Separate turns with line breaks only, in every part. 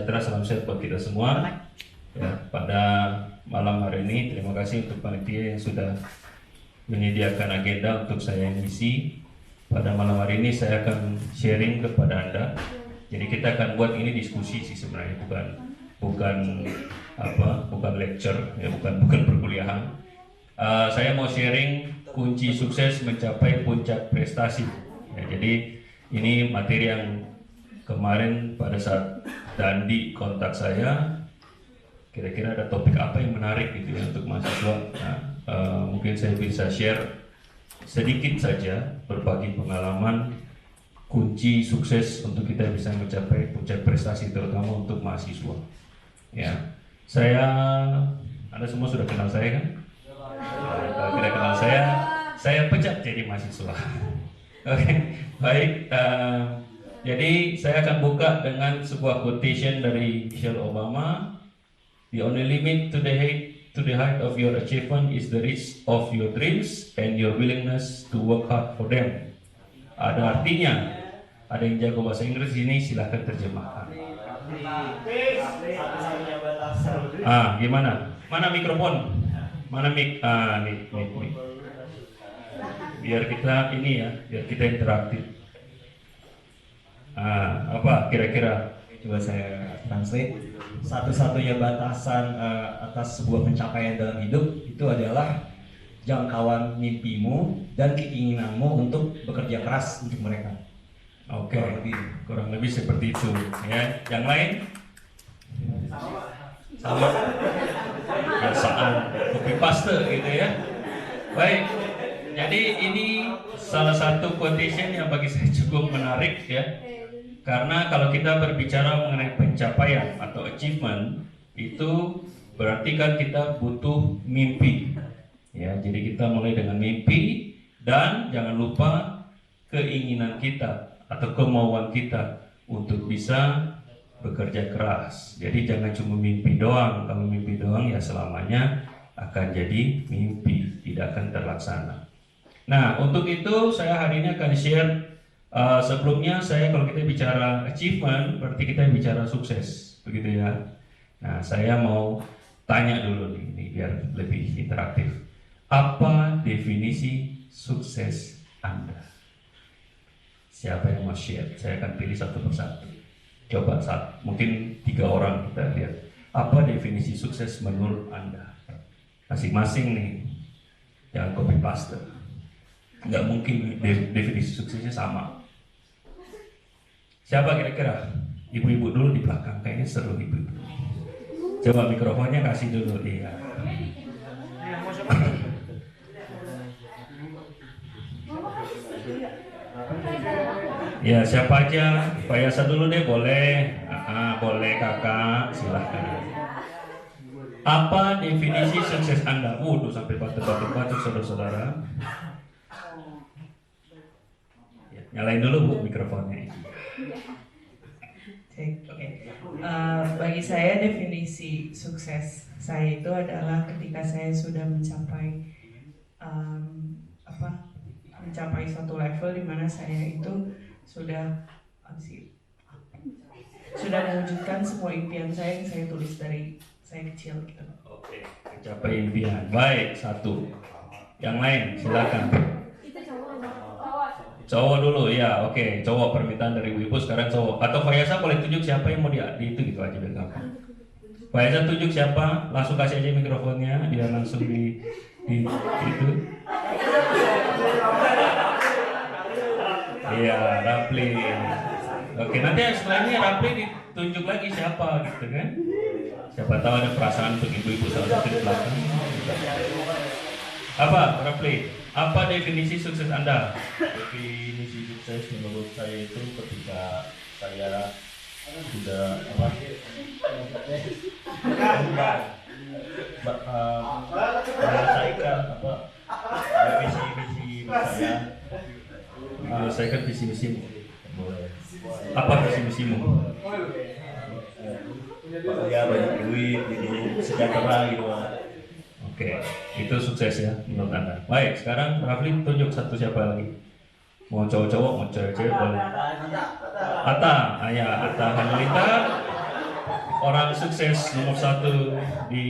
sejahtera, salam sehat buat kita semua. Ya, pada malam hari ini terima kasih untuk panitia yang sudah menyediakan agenda untuk saya mengisi. Pada malam hari ini saya akan sharing kepada Anda. Jadi kita akan buat ini diskusi sih sebenarnya, bukan lecture, ya, bukan perkuliahan. Saya mau sharing kunci sukses mencapai puncak prestasi. Ya, jadi ini materi yang kemarin pada saat Dandi kontak saya, kira-kira ada topik apa yang menarik gitu ya untuk mahasiswa. Nah, mungkin saya bisa share sedikit saja, berbagi pengalaman kunci sukses untuk kita bisa mencapai puncak prestasi, terutama untuk mahasiswa. Ya, Anda semua sudah kenal saya kan? Kalau tidak kenal saya pecat jadi mahasiswa. Oke, baik. Jadi saya akan buka dengan sebuah quotation dari Michelle Obama. The only limit to the height of your achievement is the reach of your dreams and your willingness to work hard for them. Ada artinya. Ada yang jago bahasa Inggris ini, silahkan terjemahkan. Gimana? Mana mikrofon? Mana mic? Mic. Biar kita ini ya, biar kita interaktif. Apa kira-kira?
Coba saya translate. Satu-satunya batasan atas sebuah pencapaian dalam hidup itu adalah jangkauan mimpimu dan keinginanmu untuk bekerja keras untuk mereka.
Oke, kurang lebih seperti itu ya. Yang lain? Sama. Biasaan copy paste gitu ya. Baik. Jadi ini salah satu quotation yang bagi saya cukup menarik ya. Karena kalau kita berbicara mengenai pencapaian atau achievement, itu berarti kan kita butuh mimpi. Ya, jadi kita mulai dengan mimpi dan jangan lupa keinginan kita atau kemauan kita untuk bisa bekerja keras. Jadi jangan cuma mimpi doang. Kalau mimpi doang ya selamanya akan jadi mimpi, tidak akan terlaksana. Nah, untuk itu saya hari ini akan share. Sebelumnya kalau kita bicara achievement, berarti kita bicara sukses, begitu ya. Nah, saya mau tanya dulu nih biar lebih interaktif. Apa definisi sukses Anda? Siapa yang mau share? Saya akan pilih satu persatu. Coba mungkin 3 orang kita lihat. Apa definisi sukses menurut Anda? Masing-masing nih, jangan copy paste. Nggak mungkin definisi suksesnya sama. Siapa kira-kira? Ibu-ibu dulu di belakang, kayaknya seru ibu-ibu. Coba mikrofonnya kasih dulu, iya. Ya, siapa aja? Pak Yasa dulu deh, boleh. Boleh kakak, silahkan. Apa definisi sukses Anda? Waduh, sampai batuk-batuk saudara-saudara. Ya, nyalain dulu Bu mikrofonnya.
Oke. Bagi saya definisi sukses saya itu adalah ketika saya sudah mencapai mencapai suatu level di mana saya itu sudah mewujudkan semua impian saya yang saya tulis dari saya kecil gitu.
Oke, mencapai impian. Baik, satu. Yang lain, silakan. Cowok dulu ya, oke. Cowok, permintaan dari ibu sekarang cowok. Atau Fayasa boleh tunjuk siapa yang mau di itu gitu aja biar gampang. Fayasa tunjuk siapa, langsung kasih aja mikrofonnya, dia langsung di itu. Iya, Rapli. Oke, nanti setelah ini Rapli ditunjuk lagi siapa gitu kan? Siapa tahu ada perasaan untuk ibu-ibu salah satu di belakang. Apa, Rapli? Apa definisi sukses Anda?
Definisi sukses menurut saya itu ketika saya sudah menyelesaikan visi-visi saya.
Menyelesaikan visi misimu. Apa visi misimu?
Ya banyak duit gitu, sejahtera gitu.
Oke, itu sukses ya menurut Anda. Baik, sekarang Rafli tunjuk satu siapa lagi? Mau cowok-cowok, mau cewek-cewek boleh. Atta, Atta Halilintar. orang sukses nomor satu di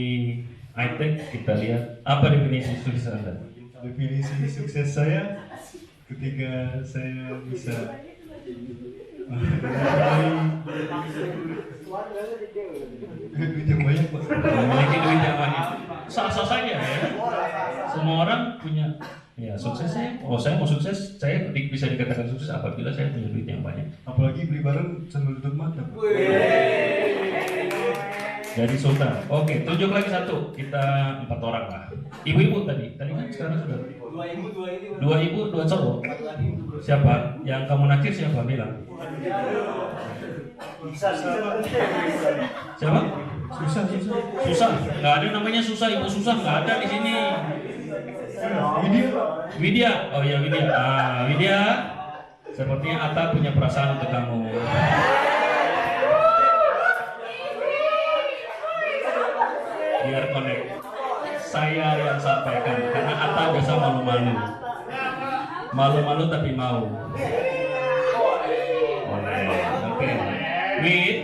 ITEC, kita lihat apa definisi sukses Anda?
Definisi sukses saya ketika saya bisa duit yang banyak, Pak.
Memiliki duit yang banyak. Sah-sah saja ya. Semua orang punya ya suksesnya. Oh, saya mau sukses, saya bisa dikatakan sukses apabila saya punya duit yang banyak.
Apalagi beli barang sambil tutup mata, Pak.
Jadi sultan. Oke, tunjuk lagi satu. Kita 4 orang lah. Ibu-ibu tadi kan sekarang sudah. Dua ibu, dua cowok. Siapa? Yang kamu nakir siapa bilang? Siapa?
Susah.
Susah. Nggak ada namanya susah. Ibu susah nggak ada di sini.
Widya, Pak.
Widya. Oh ya Widya. Widya. Sepertinya Atta punya perasaan untuk kamu. Biar connect. Saya yang sampaikan karena Atta biasa malu-malu. Malu-malu tapi mau. Oke. Wid,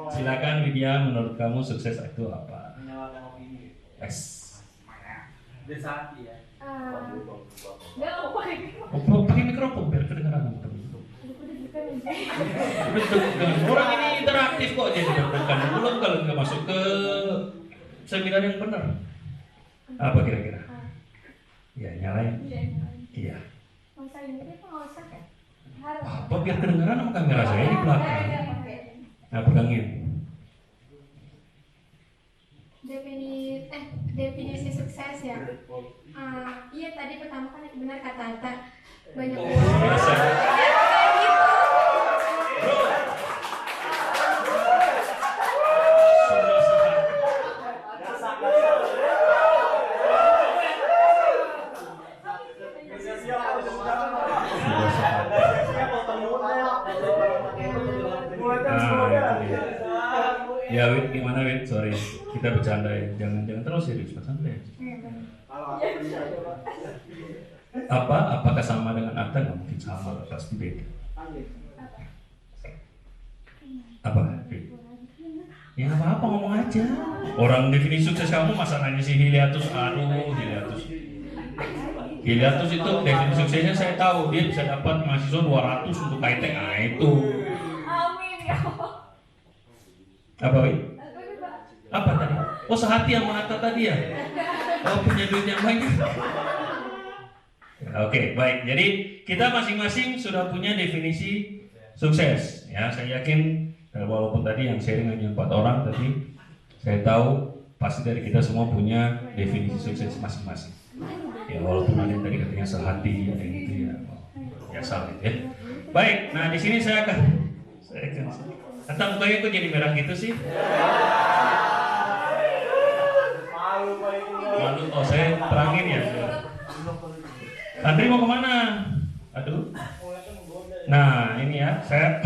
silakan Widya, menurut kamu sukses itu apa? Yes. Oh, pakai mikrofon biar kedengaran teman-teman. Orang ini interaktif kok jadi deg-degan. Belum kalau nggak masuk ke seminar yang benar. Apa kira-kira? Ya nyalain. Iya. Apa biar kedengaran sama kamera saya di belakang. Nah pegangin.
Definisi sukses ya. Iya tadi pertama kan benar kata Atta banyak
Biasa. Ya Wid, gimana Wid? Sorry, kita bercanda ya. Jangan terus serius, bercanda ya. Apakah sama dengan Atta? Nggak mungkin sama, pasti beda. Apa? Ya apa-apa ngomong aja. Orang definisi sukses kamu masa nanya si Hiliatus, Hiliatus itu definisi suksesnya saya tahu, dia bisa dapat mahasiswa 200 untuk ITEC. Nah itu.
Amin ya Allah.
Apa Wid? Apa tadi? Oh sehati sama Atta tadi ya? Oh punya duit yang banyak. Oke, baik. Jadi kita masing-masing sudah punya definisi sukses. Ya, saya yakin walaupun tadi yang sharing hanya 4 orang, tapi saya tahu pasti dari kita semua punya definisi sukses masing-masing. Ya, walaupun ada yang tadi katanya sehati, ada yang gitu ya, biasa gitu ya. Baik, nah di sini saya akan Atta mukanya kok jadi merah gitu sih? Malu, oh saya terangin ya. Andri mau kemana? Aduh. Nah ini ya, saya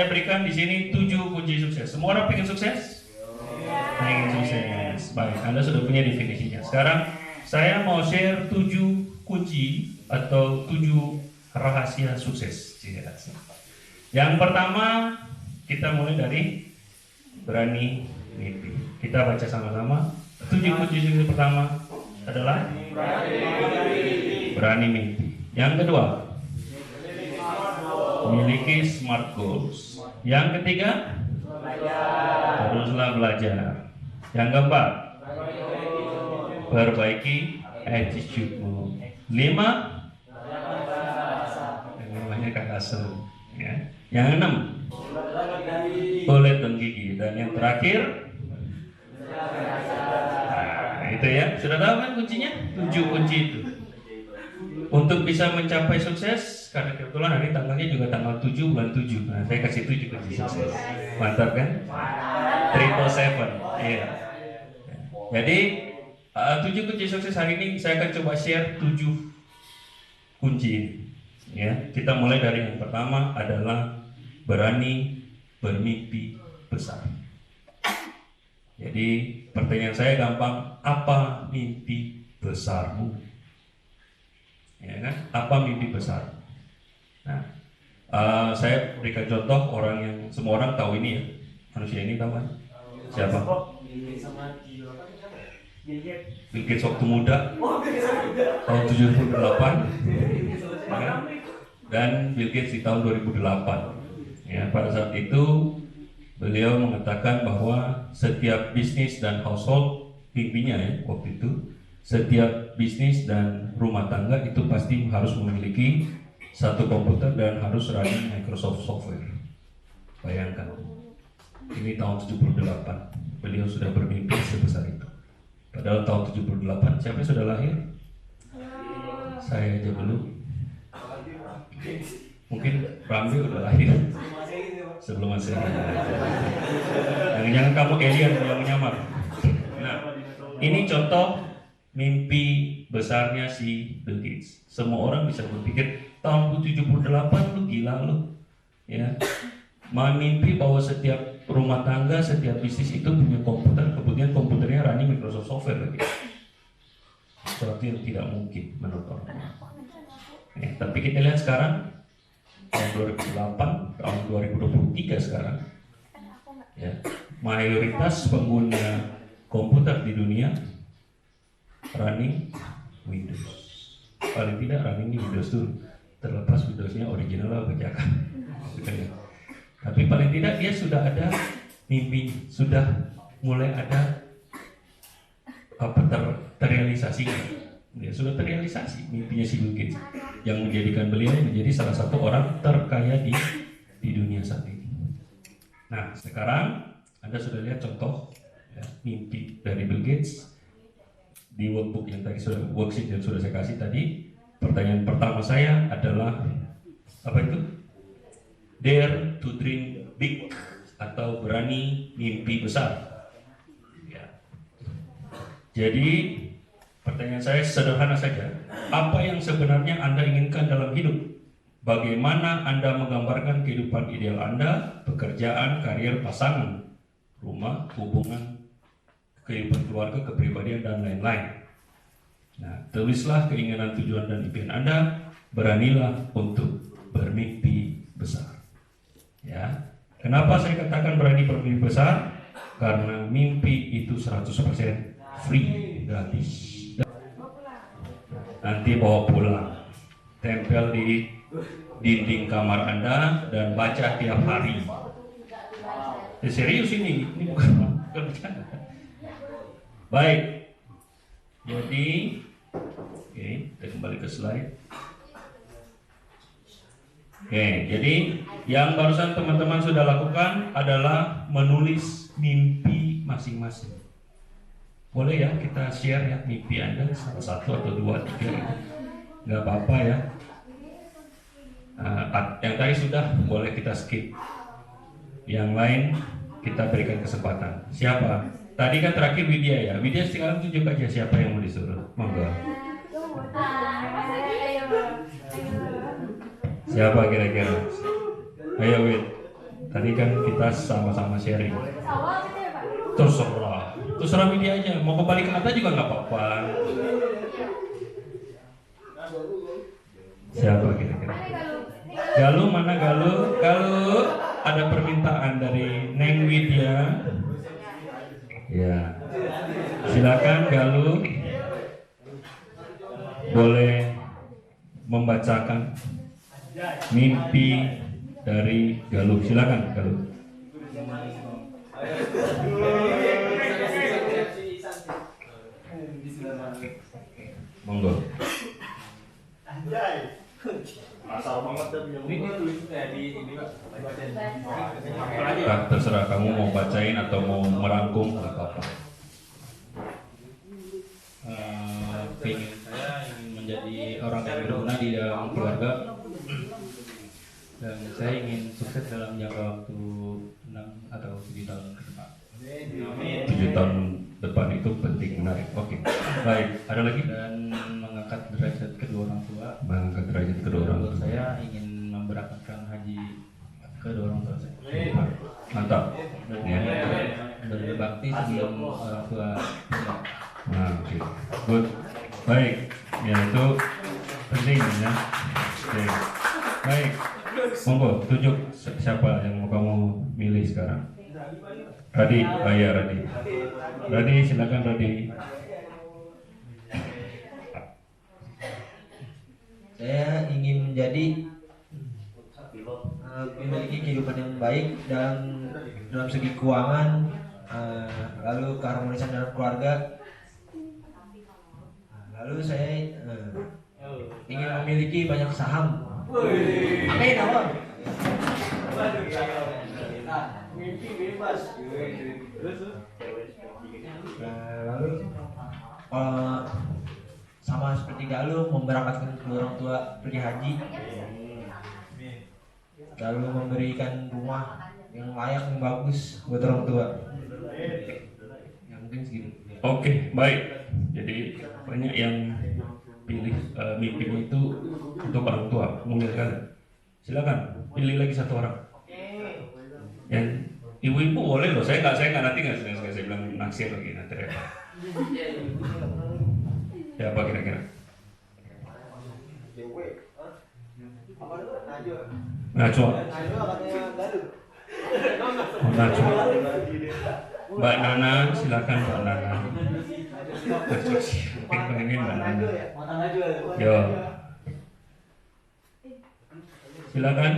berikan di sini 7 kunci sukses. Semua orang pengen sukses? Pengen sukses. Baik, Anda sudah punya definisinya. Sekarang saya mau share 7 kunci atau 7 rahasia sukses. Yang pertama kita mulai dari berani mimpi. Kita baca sama-sama. 7 kunci sukses pertama adalah berani mimpi. Yang kedua, miliki smart goals. Yang ketiga, teruslah belajar. Yang keempat, perbaiki attitude-mu. 5, namanya kakak seru. Ya. Yang 6, kulit dan gigi. Dan yang terakhir, nah, itu ya, sudah tahu kan kuncinya? 7 kunci itu. Untuk bisa mencapai sukses, karena kebetulan hari tanggalnya juga tanggal 7 bulan 7. Nah, saya kasih 7 kunci sukses. Mantap kan? 777. Iya. Jadi 7 kunci sukses hari ini saya akan coba share 7 kunci ini. Ya, kita mulai dari yang pertama adalah berani bermimpi besar. Jadi pertanyaan saya gampang, apa mimpi besarmu? Ya kan? Apa mimpi besar? Nah, saya berikan contoh orang yang semua orang tahu ini ya. manusia ini tahu kan? Siapa? Bill Gates waktu muda tahun 78 ya. Dan Bill Gates di tahun 2008 ya. Pada saat itu beliau mengatakan bahwa setiap bisnis dan household, mimpinya ya waktu itu, setiap bisnis dan rumah tangga itu pasti harus memiliki satu komputer dan harus running Microsoft software. Bayangkan, ini tahun 78 beliau sudah bermimpi sebesar itu. Padahal tahun 78 siapa yang sudah lahir? Saya aja belum. Mungkin Ramli udah lahir sebelum saya. Jangan-jangan kamu alien yang menyamar. Nah, ini contoh mimpi besarnya si Bill Gates. Semua orang bisa berpikir tahun 78 lu gila lu, ya. Mimpi bahwa setiap rumah tangga, setiap bisnis itu punya komputer, kemudian komputernya running Microsoft software lagi. Sesuatu yang tidak mungkin menurut orang. Ya, tapi kita lihat sekarang tahun 2008, tahun 2023 sekarang, ya, mayoritas pengguna komputer di dunia running Windows. Paling tidak running di Windows dulu, terlepas Windowsnya original atau bajakan. Tapi paling tidak dia sudah ada mimpi, sudah mulai ada terrealisasinya. Dia sudah terrealisasi mimpinya si Bill Gates yang menjadikan beliau menjadi salah satu orang terkaya di dunia saat ini. Nah, sekarang Anda sudah lihat contoh ya, mimpi dari Bill Gates di workbook yang tadi sudah worksheet yang sudah saya kasih tadi. Pertanyaan pertama saya adalah apa itu? Dare to dream big atau berani mimpi besar. Ya. Jadi pertanyaan saya sederhana saja. Apa yang sebenarnya Anda inginkan dalam hidup? Bagaimana Anda menggambarkan kehidupan ideal Anda, pekerjaan, karir, pasangan, rumah, hubungan, kehidupan keluarga, kepribadian, dan lain-lain. Nah, tulislah keinginan, tujuan, dan impian Anda. Beranilah untuk bermimpi besar. Ya, kenapa saya katakan berani bermimpi besar? Karena mimpi itu 100% free, gratis. Nanti bawa pulang, tempel di dinding kamar Anda dan baca tiap hari. Serius ini bukan bercanda. Baik, jadi, oke, kita kembali ke slide. Oke, jadi yang barusan teman-teman sudah lakukan adalah menulis mimpi masing-masing. Boleh ya kita share ya mimpi Anda, salah satu atau dua, tiga gitu. Nggak apa-apa ya. Yang tadi sudah boleh kita skip. Yang lain kita berikan kesempatan. Siapa? Tadi kan terakhir Widya ya. Widya sekarang tunjuk aja siapa yang mau disuruh. Monggo. Siapa kira-kira? Ayo Wid. Tadi kan kita sama-sama sharing. Terserah Widya aja. Mau kembali ke atas juga nggak apa-apa. Siapa kira-kira? Galuh mana Galuh? Galuh ada permintaan dari Neng Widya. Ya. Silakan Galuh. Boleh membacakan mimpi dari Galuh. Silakan Galuh. Monggo. Terserah kamu mau bacain atau mau merangkum nggak apa-apa.
Pengen saya ingin menjadi orang yang berguna di dalam keluarga, dan saya ingin sukses dalam jangka waktu 6 atau 7 tahun ke depan.
7 tahun depan itu penting, menarik. Oke. Baik, ada lagi?
Dan mengangkat derajat kedua orang tua.
Mengangkat derajat kedua orang tua.
Saya ingin memberangkatkan haji kedua orang tua saya.
Mantap. Ya.
Berbakti sebelum orang tua.
Nah, oke. Good. Baik. Ya itu penting ya. Oke. Baik. Monggo tunjuk siapa yang mau kamu milih sekarang. Radi, oh iya Radi. Radi, silakan Radi.
Saya ingin menjadi memiliki kehidupan yang baik dalam segi keuangan, lalu keharmonisan dalam keluarga. Lalu saya ingin memiliki banyak saham. Amin, Allah. Lalu sama seperti Galuh memberangkatkan kedua orang tua pergi haji, lalu memberikan rumah yang layak, yang bagus buat orang tua. Ya mungkin segitu.
Oke, baik. Jadi banyak yang pilih mimpinya itu untuk orang tua, mungkin kan. Silakan pilih lagi satu orang. Yang ibu-ibu boleh loh. Saya nggak nanti nggak saya bilang naksir lagi nanti repot. Ya apa kira-kira? Najwa. Oh, Najwa. Mbak Nana, silakan Mbak Nana. Ini Mbak Nana. Yo. Silakan.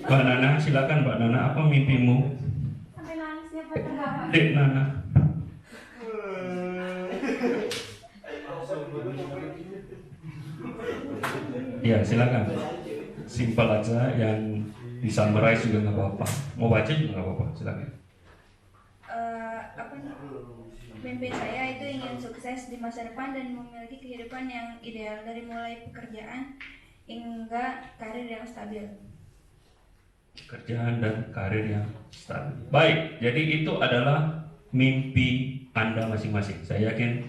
Mbak Nana, silakan Mbak Nana, apa mimpimu?
Sampai nangisnya Pak.
Dek Nana. Ya silakan. Simpel aja, yang di summarize juga nggak apa-apa. Mau baca juga nggak apa-apa. Silakan.
Apa nih? Mimpi saya itu ingin sukses di masa depan dan memiliki kehidupan yang ideal dari mulai pekerjaan hingga karir yang stabil.
Kerjaan dan karir yang stabil. Baik, jadi itu adalah mimpi Anda masing-masing. Saya yakin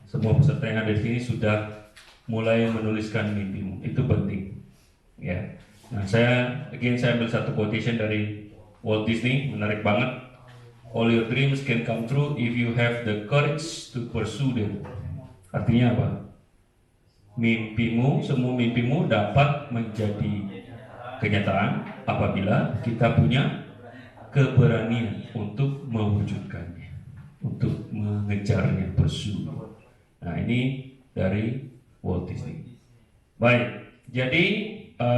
semua peserta yang ada di sini sudah mulai menuliskan mimpimu. Itu penting. Ya. Nah, saya ambil satu quotation dari Walt Disney, menarik banget. All your dreams can come true if you have the courage to pursue them. Artinya apa? Mimpimu, semua mimpimu dapat menjadi kenyataan apabila kita punya keberanian untuk mewujudkannya, untuk mengejarnya, pursue. Nah, ini dari Walt Disney. Baik, jadi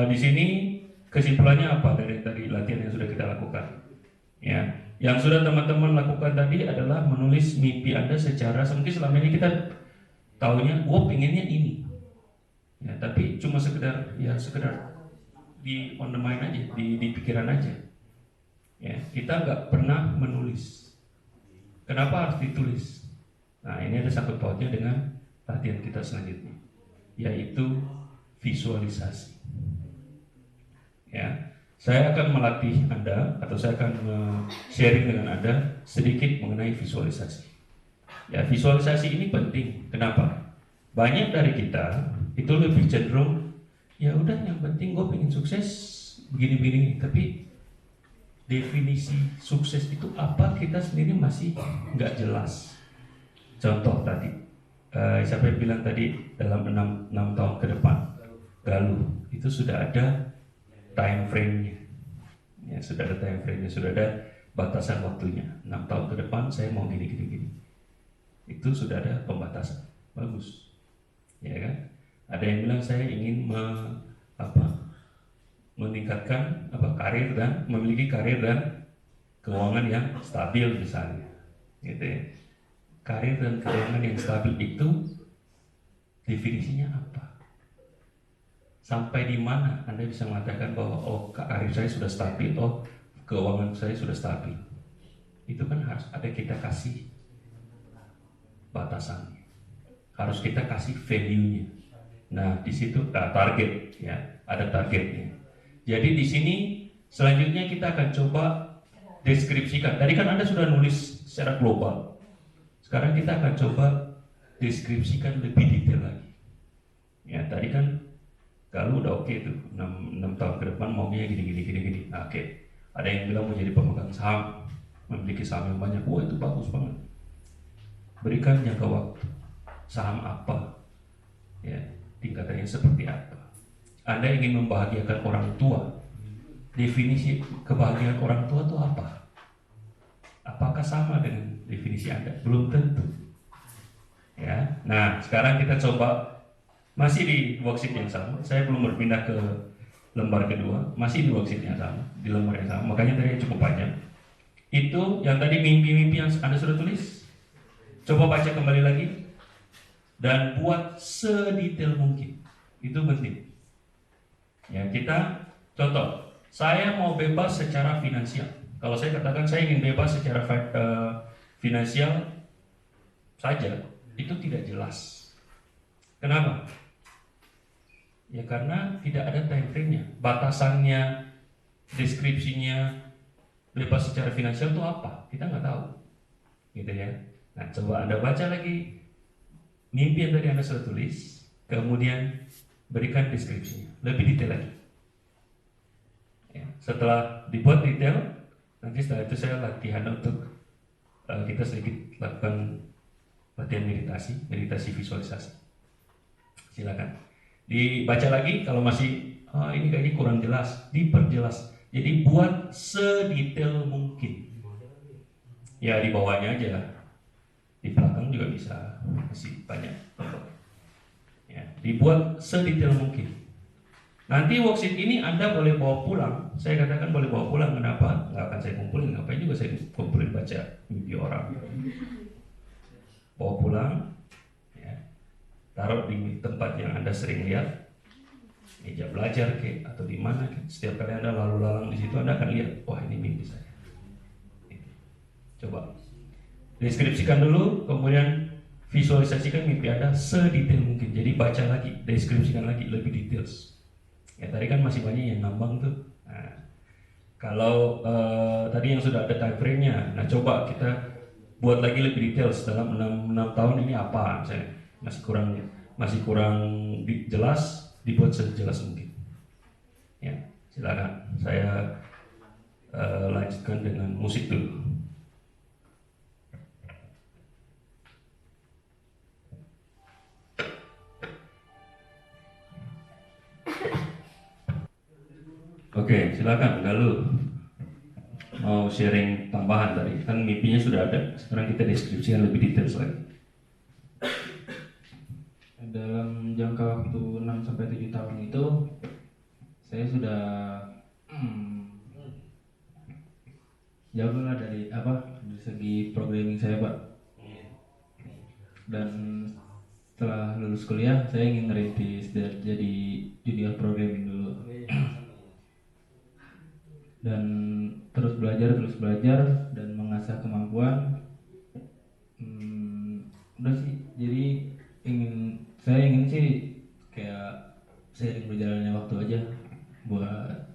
di sini kesimpulannya apa dari latihan yang sudah kita lakukan? Ya, yang sudah teman-teman lakukan tadi adalah menulis mimpi Anda secara, mungkin selama ini kita taunya, pengennya ini. Ya, tapi cuma sekedar di on the mind aja, di pikiran aja. Ya, kita nggak pernah menulis. Kenapa harus ditulis? Nah, ini ada sangkut pautnya dengan latihan kita selanjutnya, yaitu visualisasi. Ya, saya akan melatih Anda, atau saya akan sharing dengan Anda sedikit mengenai visualisasi. Ya, visualisasi ini penting. Kenapa? Banyak dari kita itu lebih cenderung, ya udah, yang penting gue pengen sukses begini-begini. Tapi definisi sukses itu apa, kita sendiri masih nggak jelas. Contoh tadi, siapa yang bilang tadi dalam 6 tahun ke depan, Galuh itu sudah ada time frame-nya. Ya, sudah ada time frame-nya, sudah ada batasan waktunya. 6 tahun ke depan saya mau gini. Itu sudah ada pembatasan. Bagus. Ya kan? Ada yang bilang saya ingin meningkatkan karir dan memiliki karir dan keuangan yang stabil misalnya. Gitu ya. Karir dan keuangan yang stabil itu definisinya apa? Sampai di mana Anda bisa mengatakan bahwa karir saya sudah stabil, keuangan saya sudah stabil. Itu kan harus ada kita kasih batasannya. Harus kita kasih value-nya. Nah, di situ target ya, ada targetnya. Jadi di sini selanjutnya kita akan coba deskripsikan. Tadi kan Anda sudah nulis secara global. Sekarang kita akan coba deskripsikan lebih detail lagi. Ya, tadi kan kalau udah oke tuh 6 tahun ke depan maunya gini. Nah, oke. Ada yang bilang mau jadi pemegang saham, memiliki saham yang banyak. Wah, itu bagus banget. Berikan jangka waktu. Saham apa? Ya, tingkatannya seperti apa? Anda ingin membahagiakan orang tua. Definisi kebahagiaan orang tua itu apa? Apakah sama dengan definisi Anda? Belum tentu. Ya. Nah, sekarang kita coba masih di worksheet yang sama. Saya belum berpindah ke lembar kedua, masih di worksheet yang sama, di lembar yang sama. Makanya tadi cukup panjang. Itu yang tadi mimpi-mimpi yang Anda sudah tulis. Coba baca kembali lagi dan buat sedetail mungkin. Itu penting. Ya, kita contoh, saya mau bebas secara finansial. Kalau saya katakan saya ingin bebas secara finansial saja, itu tidak jelas. Kenapa? Ya karena tidak ada time frame-nya, batasannya, deskripsinya, bebas secara finansial itu apa? Kita nggak tahu, gitu ya. Nah, coba Anda baca lagi mimpi yang tadi Anda sudah tulis, kemudian berikan deskripsinya, lebih detail lagi. Ya, setelah dibuat detail, nanti setelah itu saya latihan untuk kita sedikit lakukan latihan meditasi visualisasi. Silakan. Dibaca lagi kalau masih ini kayaknya kurang jelas, diperjelas. Jadi buat sedetail mungkin. Ya di bawahnya aja, di belakang juga bisa, masih banyak. Ya, dibuat sedetail mungkin. Nanti worksheet ini Anda boleh bawa pulang. Saya katakan boleh bawa pulang. Kenapa? Nggak akan saya kumpulin. Ngapain juga saya kumpulin baca mimpi orang. Bawa pulang. Taruh di tempat yang Anda sering lihat, meja belajar atau di mana. Setiap kali Anda lalu lalang di situ, Anda akan lihat, wah ini mimpi saya. Coba deskripsikan dulu, kemudian visualisasikan mimpi Anda sedetail mungkin. Jadi baca lagi, deskripsikan lagi lebih details. Ya tadi kan masih banyak yang ngambang tuh. Nah, kalau tadi yang sudah ada time frame-nya, nah coba kita buat lagi lebih details dalam 6 tahun ini apa misalnya. Masih kurang jelas, dibuat sejelas mungkin. Ya, silakan. Saya lanjutkan dengan musik dulu. Oke, silakan Galuh. Mau sharing tambahan tadi, kan mimpinya sudah ada. Sekarang kita deskripsikan lebih detail lagi.
Dalam jangka waktu 6-7 tahun itu saya sudah jauh lah dari segi programming saya, Pak. Dan setelah lulus kuliah saya ingin merintis dan jadi junior programming dulu. Dan terus belajar dan mengasah kemampuan. Udah sih, jadi saya ingin sih kayak seiring berjalannya waktu aja buat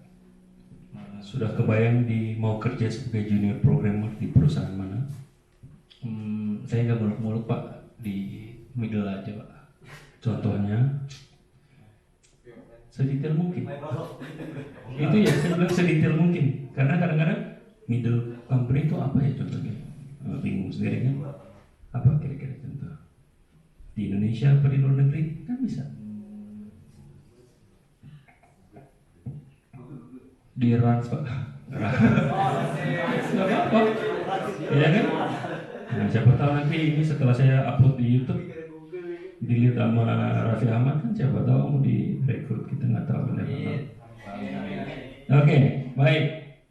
sudah kebayang mau kerja sebagai junior programmer di perusahaan mana?
Saya nggak muluk-muluk Pak, di middle aja Pak.
Contohnya sedetail mungkin. Itu ya saya bilang sedetail mungkin karena kadang-kadang middle company itu apa ya contohnya? Bingung sendiri kan? Apa kira-kira contoh? Di Indonesia apa di luar negeri kan bisa.
Di Rans Pak.
Nggak apa-apa, ya kan? Nah, siapa tahu nanti ini setelah saya upload di YouTube dilihat sama Raffi Ahmad kan siapa tahu mau direkrut, kita nggak tahu benar. Oke, baik.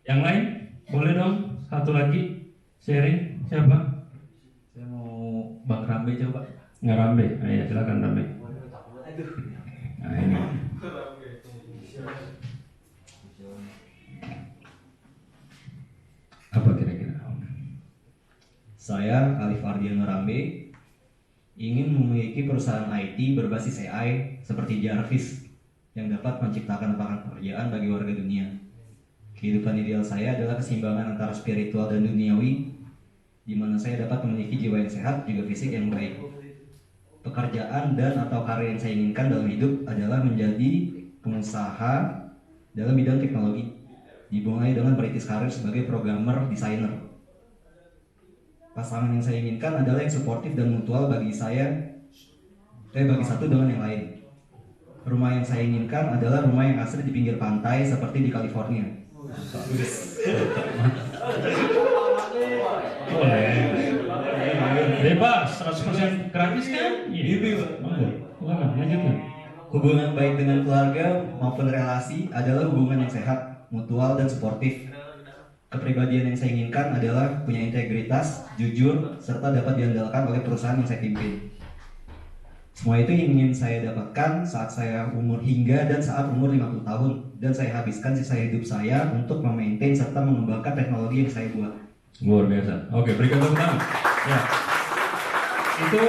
Yang lain boleh dong satu lagi sharing siapa?
Saya mau Bang Rambe coba.
Nggak Rambe, ya silakan Rambe. Nah ini. Apa kira-kira?
Saya Alif Ardiano Rambe ingin memiliki perusahaan IT berbasis AI seperti Jarvis yang dapat menciptakan lapangan pekerjaan bagi warga dunia. Kehidupan ideal saya adalah keseimbangan antara spiritual dan duniawi, di mana saya dapat memiliki jiwa yang sehat juga fisik yang baik. Pekerjaan dan atau karir yang saya inginkan dalam hidup adalah menjadi pengusaha dalam bidang teknologi, dimulai dengan merintis karir sebagai programmer desainer. Pasangan yang saya inginkan adalah yang suportif dan mutual bagi saya bagi satu dengan yang lain. Rumah yang saya inginkan adalah rumah yang asli di pinggir pantai seperti di California.
Boleh. Bebas, 100% gratis kan? Iya. Monggo. Silakan, lanjutkan.
Hubungan baik dengan keluarga maupun relasi adalah hubungan yang sehat, mutual, dan suportif. Kepribadian yang saya inginkan adalah punya integritas, jujur, serta dapat diandalkan oleh perusahaan yang saya pimpin. Semua itu yang ingin saya dapatkan saat saya umur hingga dan saat umur 50 tahun. Dan saya habiskan sisa hidup saya untuk memaintain serta mengembangkan teknologi yang saya buat.
Luar biasa. Oke, berikan tepuk tangan. Ya. Itu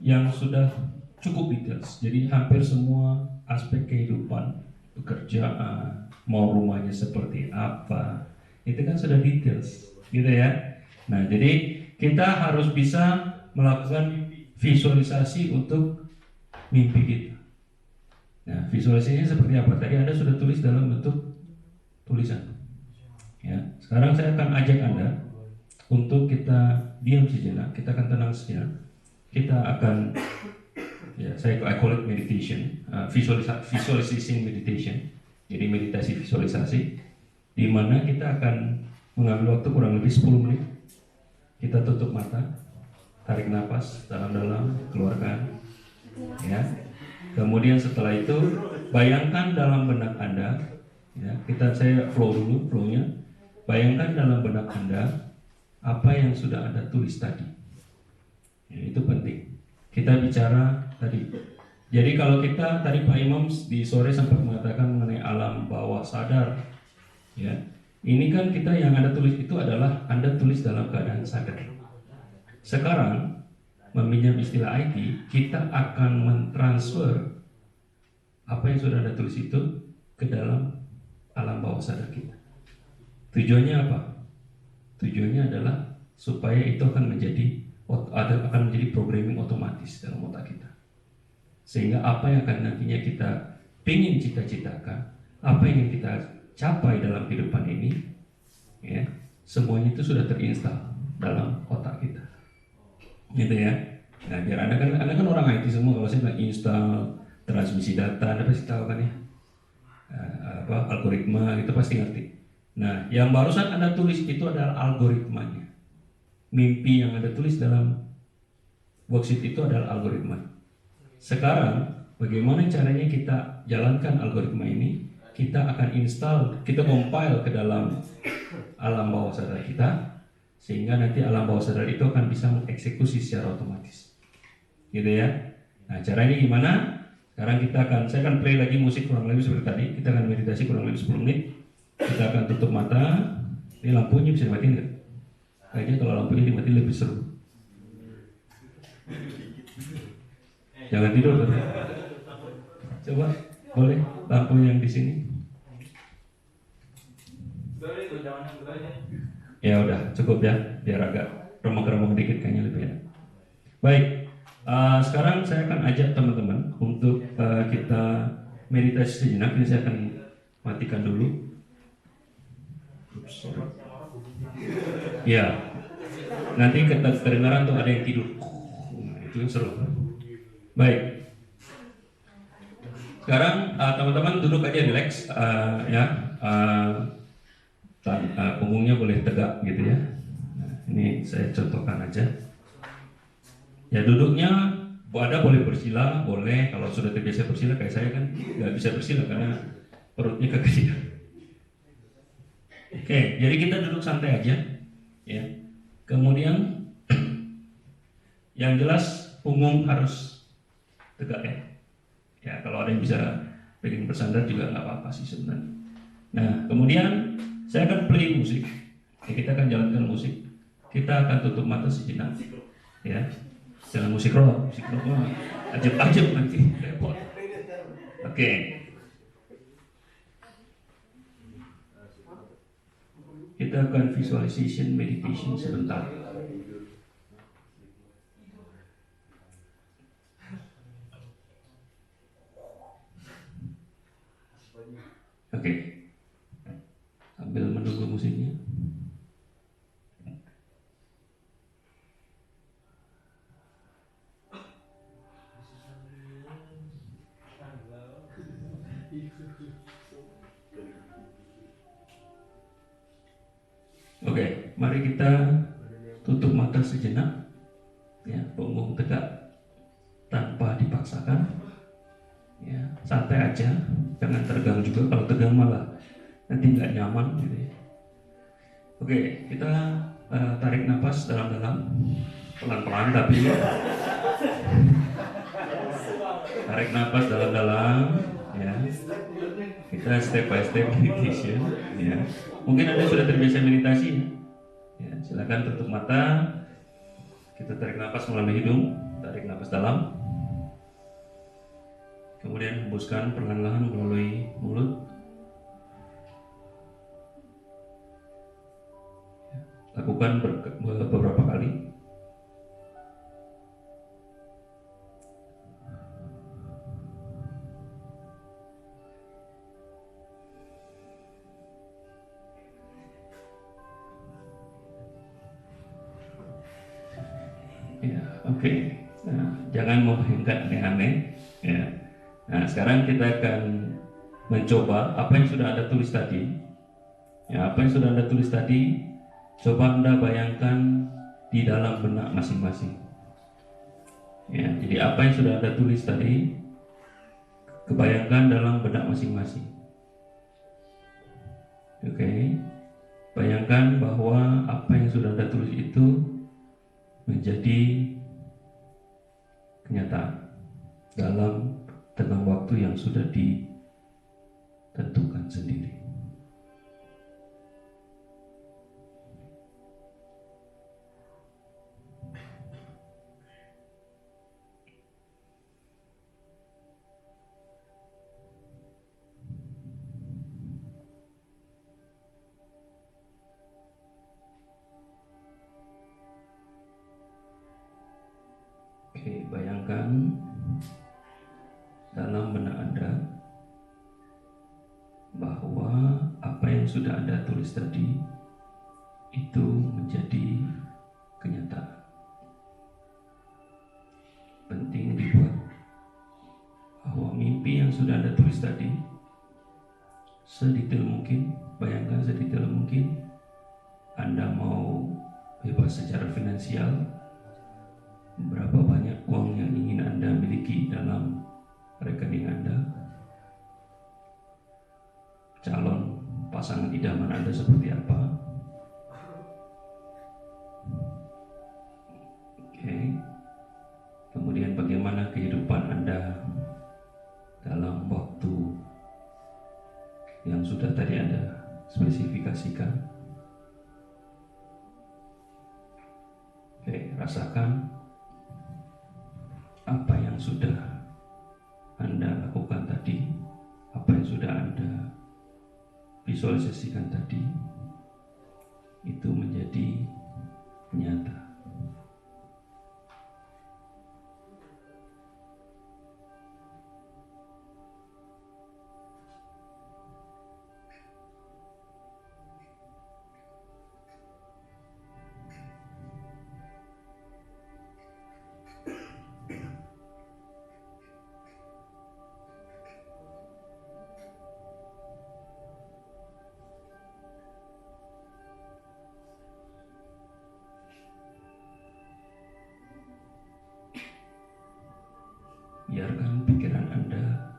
yang sudah cukup details. Jadi hampir semua aspek kehidupan, pekerjaan, mau rumahnya seperti apa, itu kan sudah details, gitu ya. Nah, jadi kita harus bisa melakukan visualisasi untuk mimpi kita. Nah, visualisasinya seperti apa? Tadi Anda sudah tulis dalam bentuk tulisan. Ya, sekarang saya akan ajak Anda untuk kita diam sejenak, kita akan tenang sejenak. Kita akan, ya, I call it meditation, visualization meditation. Jadi meditasi visualisasi, di mana kita akan mengambil waktu kurang lebih 10 menit. Kita tutup mata, tarik nafas dalam-dalam, keluarkan, ya. Kemudian setelah itu bayangkan dalam benak Anda, ya, saya flow dulu, flownya. Bayangkan dalam benak Anda apa yang sudah Anda tulis tadi. Ya, itu penting. Kita bicara tadi. Jadi kalau kita tadi Pak Imam di sore sempat mengatakan mengenai alam bawah sadar, ya, ini kan kita yang Anda tulis itu adalah Anda tulis dalam keadaan sadar. Sekarang meminjam istilah IT, kita akan mentransfer apa yang sudah Anda tulis itu ke dalam alam bawah sadar kita. Tujuannya apa? Tujuannya adalah supaya itu akan menjadi programming otomatis dalam otak kita. Sehingga apa yang akan nantinya kita ingin cita-citakan, apa yang ingin kita capai dalam kehidupan ini, ya, semuanya itu sudah terinstal dalam otak kita, gitu ya. Nah, biar anda kan orang IT semua. Kalau saya bilang install transmisi data, anda pasti tahu kan ya, algoritma itu pasti ngerti. Nah, yang barusan anda tulis itu adalah algoritmanya. Mimpi yang anda tulis dalam worksheet itu adalah algoritma. Sekarang, bagaimana caranya kita jalankan algoritma ini? Kita akan install, kita compile ke dalam alam bawah sadar kita, sehingga nanti alam bawah sadar itu akan bisa mengeksekusi secara otomatis, gitu ya. Nah, caranya gimana? Sekarang saya akan play lagi musik kurang lebih seperti tadi. Kita akan meditasi kurang lebih 10 menit. Kita akan tutup mata. Ini lampunya bisa dimatiin nggak? Kayaknya kalau lampunya dimatiin lebih seru. Jangan tidur tapi. Coba, boleh lampu yang di sini. Ya udah, cukup ya, biar agak remuk-remuk dikit kayaknya lebih enak. Baik, sekarang saya akan ajak teman-teman untuk kita meditasi sejenak. Ini saya akan matikan dulu. Ya, nanti kedengaran tuh ada yang tidur. Nah, itu yang seru. Baik. Sekarang teman-teman duduk aja relax, ya. Punggungnya boleh tegak gitu ya. Nah, ini saya contohkan aja. Ya, duduknya Anda boleh bersila, boleh. Kalau sudah terbiasa bersila kayak saya kan nggak bisa bersila karena perutnya kegedean. Oke, jadi kita duduk santai aja, ya. Kemudian yang jelas punggung harus tegak ya. Ya, kalau ada yang bisa bikin bersandar juga nggak apa-apa sih sebenarnya. Nah, kemudian saya akan play musik. Ya, kita akan jalankan musik. Kita akan tutup mata sejenak, ya. Jangan musik rock mah ajeb-ajeb nanti repot. Oke. Kita akan visualization meditation sebentar. Oke. Sambil menunggu musiknya. Oke, mari kita tutup mata sejenak, ya, punggung tegak tanpa dipaksakan, ya, santai aja, jangan tegang juga. Kalau tegang malah nanti nggak nyaman, gitu ya. Oke, kita tarik nafas dalam-dalam, pelan-pelan tapi tarik nafas dalam-dalam, ya. Kita step by step meditation, ya. Mungkin Anda sudah terbiasa meditasi, ya. Silakan tutup mata. Kita tarik nafas melalui hidung, tarik nafas dalam. Kemudian hembuskan perlahan-lahan melalui mulut. Lakukan beberapa kali. Ya, oke. Nah, jangan membayangkan aneh-aneh. Ya. Nah, sekarang kita akan mencoba apa yang sudah Anda tulis tadi. Ya, apa yang sudah Anda tulis tadi, coba Anda bayangkan di dalam benak masing-masing. Ya, jadi apa yang sudah Anda tulis tadi, kebayangkan dalam benak masing-masing. Oke. Bayangkan bahwa apa yang sudah Anda tulis itu menjadi kenyataan dalam tengah waktu yang sudah ditentukan sendiri. Oke, bayangkan dalam benak Anda bahwa apa yang sudah Anda tulis tadi itu menjadi kenyataan. Penting dibuat bahwa mimpi yang sudah Anda tulis tadi sedetail mungkin, bayangkan sedetail mungkin. Anda mau bebas secara finansial, berapa banyak uang yang ingin Anda miliki dalam rekening Anda, calon pasangan idaman Anda seperti apa. Oke. Kemudian bagaimana kehidupan Anda dalam waktu yang sudah tadi Anda spesifikasikan. Oke, rasakan apa yang sudah Anda lakukan tadi, apa yang sudah Anda visualisasikan tadi, itu menjadi nyata. Biarkan pikiran Anda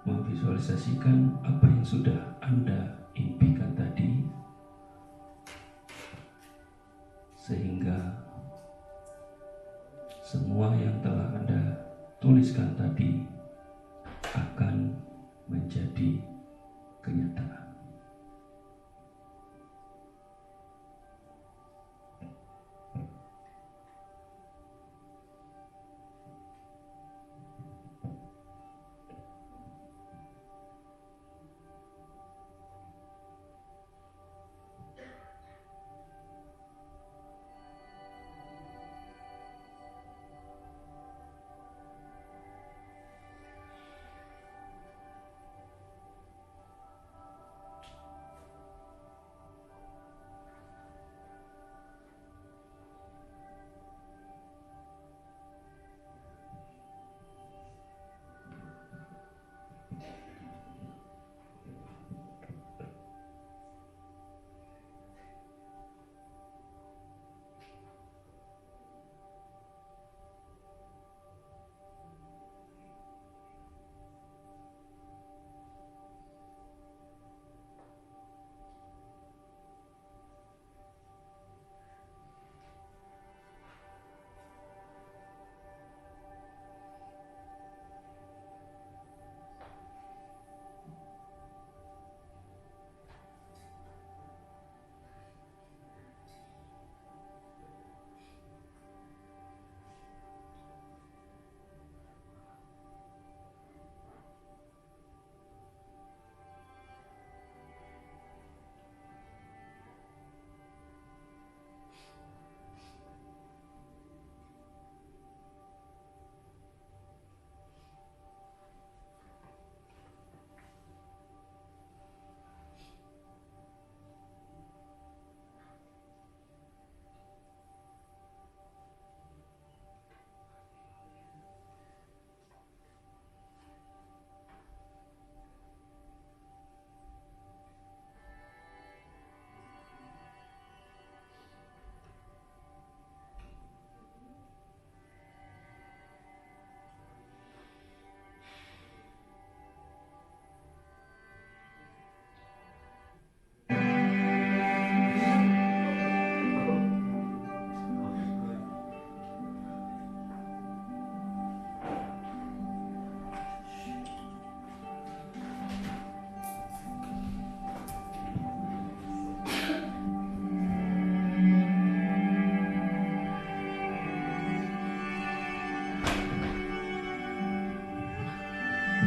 memvisualisasikan apa yang sudah Anda impikan tadi, sehingga semua yang telah Anda tuliskan tadi akan menjadi kenyataan.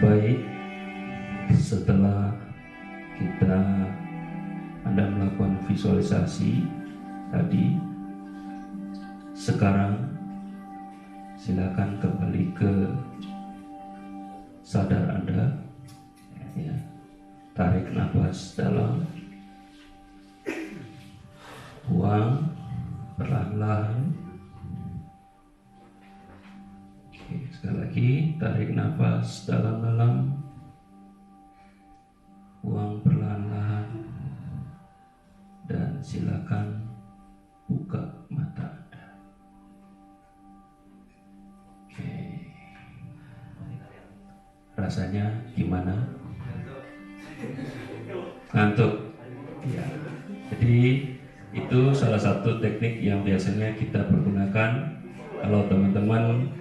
Baik, setelah Anda melakukan visualisasi tadi, sekarang silakan kembali ke sadar Anda, ya. Tarik nafas dalam, buang perlahan-lahan. Oke, sekali lagi, tarik nafas dalam-dalam, buang perlahan-lahan, dan silakan buka mata Anda. Oke, rasanya gimana? Ngantuk? Ya. Jadi itu salah satu teknik yang biasanya kita pergunakan kalau teman-teman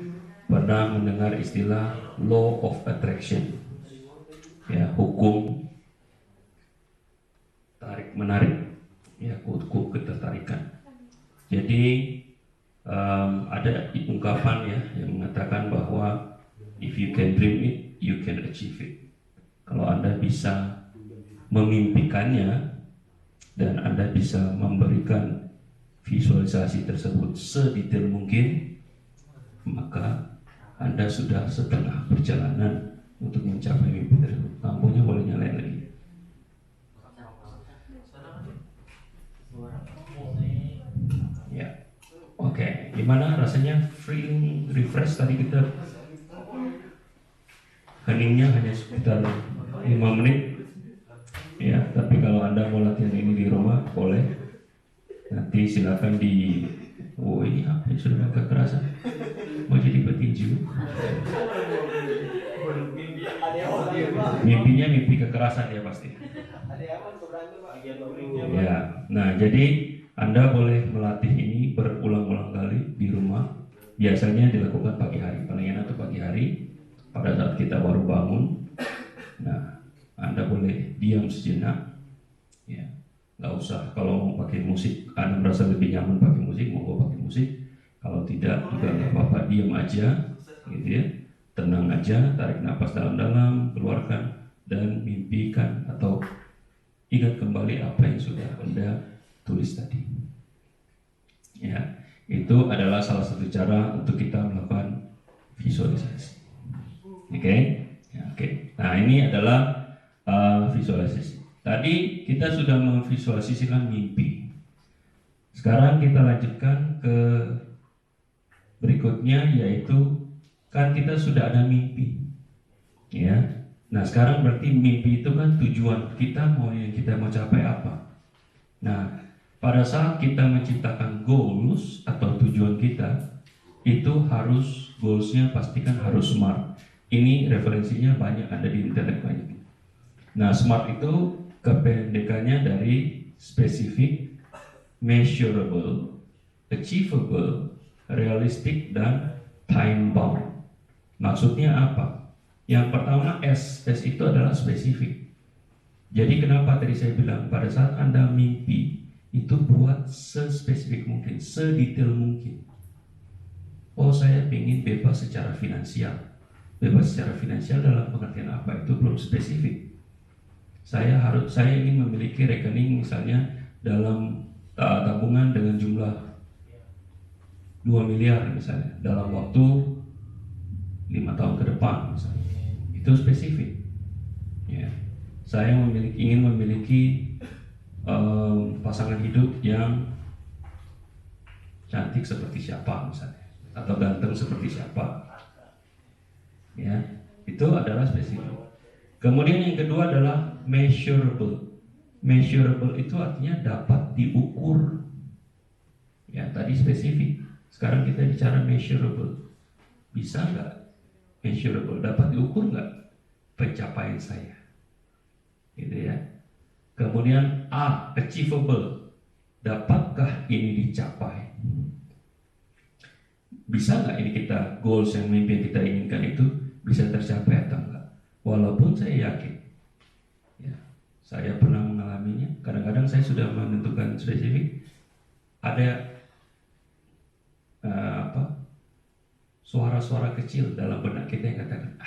pernah mendengar istilah law of attraction, ya, hukum tarik menarik, ya, hukum ketertarikan. Jadi ada ungkapan, ya, yang mengatakan bahwa if you can dream it, you can achieve it. Kalau Anda bisa memimpikannya dan Anda bisa memberikan visualisasi tersebut sedetail mungkin, maka Anda sudah setengah perjalanan untuk mencapai mimpi tersebut. Lampunya boleh nyalain lagi. Ya, oke. Gimana rasanya? Feeling refresh? Tadi kita heningnya hanya sekitar 5 menit. Ya, tapi kalau Anda mau latihan ini di rumah, boleh. Nanti silakan di... Oh, ini apa yang sudah agak kekerasan? Mau jadi petinju? Mimpinya mimpi kekerasan ya pasti. Ya, nah jadi Anda boleh melatih ini berulang-ulang kali di rumah. Biasanya dilakukan pagi hari, paling enak tuh pagi hari pada saat kita baru bangun. Nah, Anda boleh diam sejenak, ya, nggak usah. Kalau mau pakai musik, Anda merasa lebih nyaman pakai musik, mau pakai musik. Kalau tidak juga nggak apa-apa, diam aja, gitu ya. Tenang aja, tarik nafas dalam-dalam, keluarkan, dan mimpikan atau ingat kembali apa yang sudah Anda tulis tadi. Ya, itu adalah salah satu cara untuk kita melakukan visualisasi. Oke? Ya, oke. Nah, ini adalah visualisasi. Tadi kita sudah memvisualisasikan mimpi. Sekarang kita lanjutkan ke berikutnya, yaitu kan kita sudah ada mimpi, ya. Nah, sekarang berarti mimpi itu kan tujuan kita, yang kita mau capai apa. Nah, pada saat kita menciptakan goals atau tujuan kita, itu harus goalsnya pastikan harus smart. Ini referensinya banyak, ada di internet banyak. Nah, SMART itu kependekannya dari specific, measurable, achievable, realistic, dan time bound. Maksudnya apa? Yang pertama S itu adalah spesifik. Jadi kenapa tadi saya bilang pada saat Anda mimpi itu buat sespesifik mungkin, sedetail mungkin. Oh, saya ingin bebas secara finansial. Bebas secara finansial dalam pengertian apa? Itu belum spesifik. Saya ingin memiliki rekening misalnya dalam tabungan dengan jumlah 2 miliar misalnya dalam waktu 5 tahun ke depan misalnya. Itu spesifik. Ya. Saya ingin memiliki pasangan hidup yang cantik seperti siapa misalnya, atau ganteng seperti siapa. Ya, itu adalah spesifik. Kemudian yang kedua adalah measurable. Measurable itu artinya dapat diukur. Ya, tadi spesifik. Sekarang kita bicara measurable. Bisa nggak measurable? Dapat diukur nggak pencapaian saya? Gitu ya. Kemudian A, achievable. Dapatkah ini dicapai? Bisa nggak ini kita goals yang mimpi yang kita inginkan itu bisa tercapai atau enggak? Walaupun saya yakin, ya, saya pernah mengalaminya. Kadang-kadang saya sudah menentukan spesifik, ada suara-suara kecil dalam benak kita yang katakan,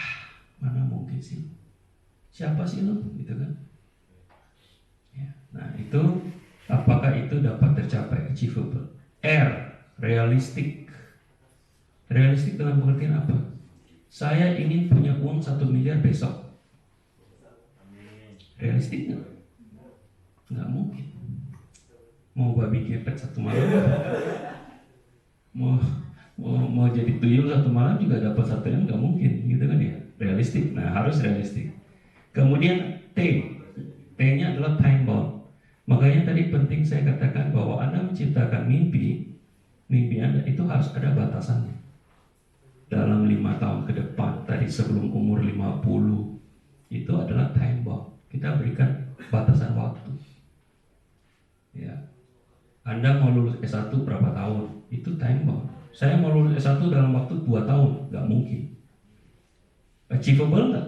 Mana mungkin sih? Siapa sih lo? Gitu kan? Ya. Nah itu, apakah itu dapat tercapai? Achievable. R, realistik. Realistik dalam pengertian apa? Saya ingin punya uang 1 miliar besok. Realistik nggak? Nggak mungkin. Mau babi ngepet 1 malam, mau jadi tuyul 1 malam juga dapat 1 M, nggak mungkin, gitu kan ya? Realistik. Nah harus realistik. Kemudian T-nya adalah time bound. Makanya tadi penting saya katakan bahwa Anda menciptakan mimpi Anda itu harus ada batasannya. Dalam 5 tahun ke depan, tadi sebelum umur 50, itu adalah time bound. Kita berikan batasan waktu. Ya. Anda mau lulus S1 berapa tahun? Itu time bound. Saya mau lulus S1 dalam waktu 2 tahun, nggak mungkin. Achievable nggak?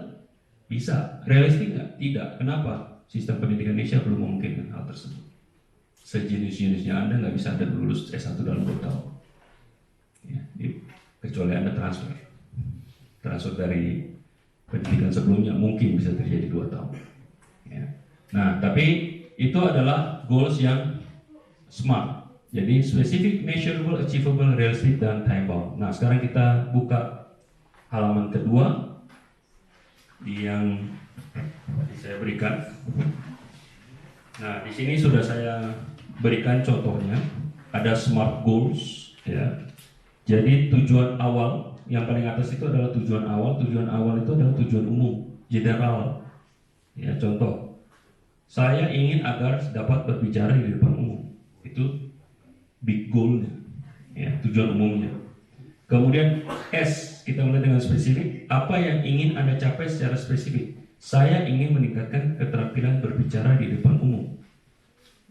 Bisa. Realistik nggak? Tidak. Kenapa? Sistem pendidikan Indonesia belum memungkinkan hal tersebut. Sejenis-jenisnya Anda nggak bisa Anda lulus S1 dalam 2 tahun. Ya, kecuali Anda transfer dari pendidikan sebelumnya, mungkin bisa terjadi 2 tahun. Ya. Nah, tapi itu adalah goals yang smart. Jadi specific, measurable, achievable, realistic, dan time bound. Nah, sekarang kita buka halaman kedua yang saya berikan. Nah, di sini sudah saya berikan contohnya. Ada smart goals, ya. Jadi tujuan awal yang paling atas itu adalah tujuan awal. Tujuan awal itu adalah tujuan umum, general. Ya, contoh, saya ingin agar dapat berbicara di depan umum. Itu big goal-nya, ya, tujuan umumnya. Kemudian S, kita mulai dengan spesifik. Apa yang ingin Anda capai secara spesifik? Saya ingin meningkatkan keterampilan berbicara di depan umum.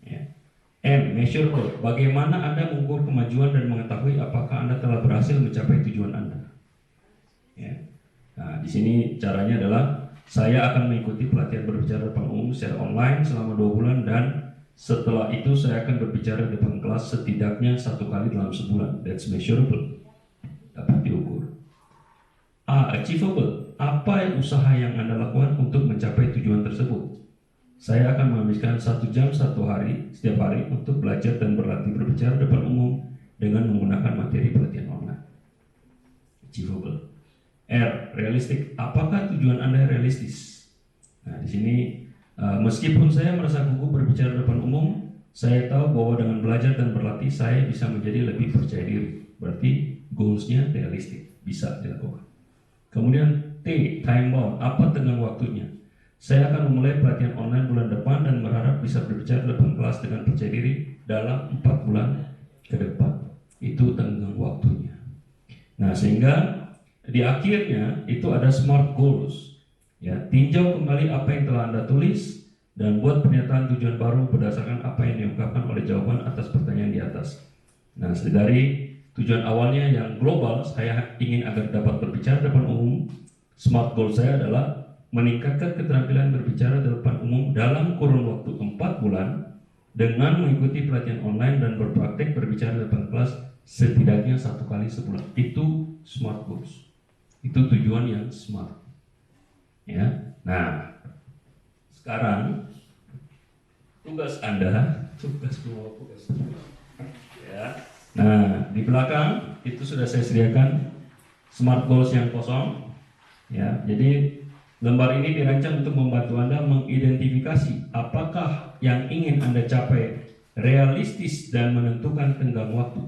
Ya. M, measurable. Bagaimana Anda mengukur kemajuan dan mengetahui apakah Anda telah berhasil mencapai tujuan Anda? Ya. Nah, di sini caranya adalah saya akan mengikuti pelatihan berbicara depan umum secara online selama 2 bulan dan setelah itu saya akan berbicara di depan kelas setidaknya 1 kali dalam sebulan. That's measurable. Dapat diukur. A, achievable. Apa usaha yang Anda lakukan untuk mencapai tujuan tersebut? Saya akan menghabiskan 1 jam 1 hari setiap hari untuk belajar dan berlatih berbicara depan umum dengan menggunakan materi pelatihan online. Achievable. R, realistik. Apakah tujuan Anda realistis? Nah, di sini meskipun saya merasa gugup berbicara depan umum, saya tahu bahwa dengan belajar dan berlatih saya bisa menjadi lebih percaya diri. Berarti goals-nya realistik, bisa dilakukan. Kemudian T, time bound. Apa tenggang waktunya? Saya akan memulai pelatihan online bulan depan dan berharap bisa berbicara depan kelas dengan percaya diri dalam 4 bulan ke depan. Itu tenggang waktunya. Nah, sehingga di akhirnya itu ada smart goals. Ya, tinjau kembali apa yang telah Anda tulis dan buat pernyataan tujuan baru berdasarkan apa yang diungkapkan oleh jawaban atas pertanyaan di atas. Nah, dari tujuan awalnya yang global, saya ingin agar dapat berbicara depan umum. Smart goal saya adalah meningkatkan keterampilan berbicara di depan umum dalam kurun waktu 4 bulan dengan mengikuti pelatihan online dan berpraktek berbicara di depan kelas setidaknya 1 kali sebulan. Itu smart goals. Itu tujuan yang smart. Ya. Nah, sekarang tugas Anda, ya. Nah, di belakang itu sudah saya sediakan smart goals yang kosong. Ya, jadi lembar ini dirancang untuk membantu Anda mengidentifikasi apakah yang ingin Anda capai realistis dan menentukan tenggang waktu.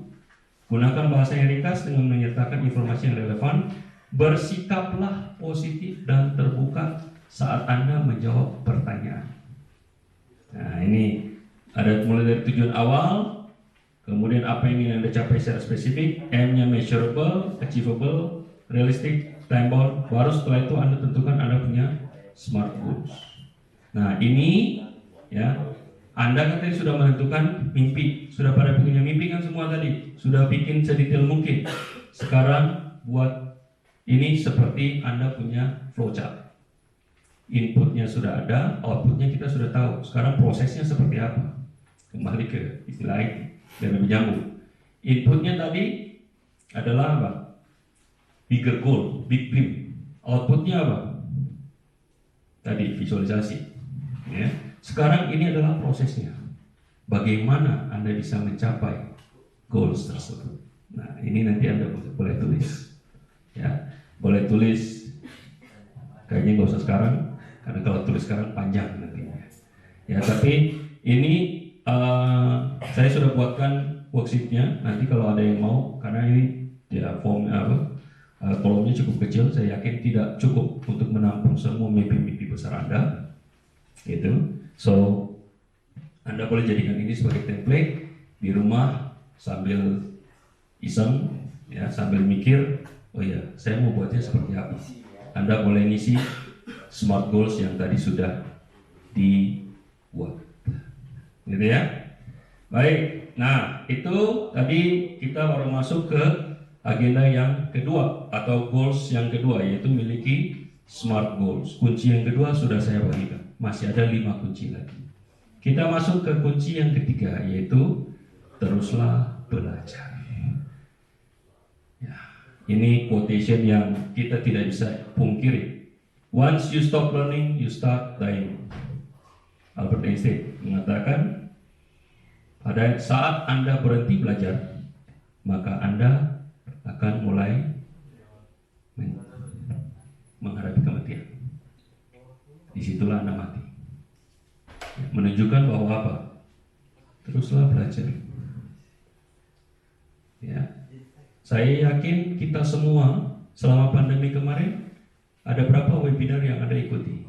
Gunakan bahasa yang ringkas dengan menyertakan informasi yang relevan. Bersikaplah positif dan terbuka saat Anda menjawab pertanyaan. Nah, ini ada mulai dari tujuan awal, kemudian apa yang ingin Anda capai secara spesifik, M-nya measurable, achievable, realistic, time bound. Baru setelah itu Anda tentukan Anda punya smart goals. Nah, ini ya, Anda kan tadi sudah menentukan mimpi, sudah pada punya mimpi kan semua tadi, sudah bikin sedetail mungkin. Sekarang buat ini seperti Anda punya flowchart. Inputnya sudah ada, outputnya kita sudah tahu. Sekarang prosesnya seperti apa? Kembali ke istilah IT biar lebih nyambung. Inputnya tadi adalah apa? Bigger goal, big dream. Outputnya apa? tadi visualisasi. Ya. Sekarang ini adalah prosesnya. Bagaimana Anda bisa mencapai goals tersebut. Nah, ini nanti Anda boleh tulis. Ya, boleh tulis. Kayaknya nggak usah sekarang, karena kalau tulis sekarang panjang nantinya. Ya, tapi ini saya sudah buatkan worksheetnya. Nanti kalau ada yang mau, karena ini ya form kolomnya cukup kecil, saya yakin tidak cukup untuk menampung semua mimpi-mimpi besar Anda. Gitu. So, Anda boleh jadikan ini sebagai template di rumah sambil iseng, ya, sambil mikir, oh ya, saya mau buatnya seperti apa. Anda boleh ngisi smart goals yang tadi sudah dibuat, gitu ya. Baik, nah itu tadi kita baru masuk ke agenda yang kedua atau goals yang kedua, yaitu miliki smart goals. Kunci yang kedua sudah saya bagikan, masih ada 5 kunci lagi. Kita masuk ke kunci yang ketiga, yaitu teruslah belajar. Ya, ini quotation yang kita tidak bisa pungkiri. Once you stop learning, you start dying. Albert Einstein mengatakan, pada saat Anda berhenti belajar, maka Anda akan mulai menghadapi kematian. Disitulah Anda mati. Menunjukkan bahwa apa? Teruslah belajar. Ya, saya yakin kita semua selama pandemi kemarin ada berapa webinar yang Anda ikuti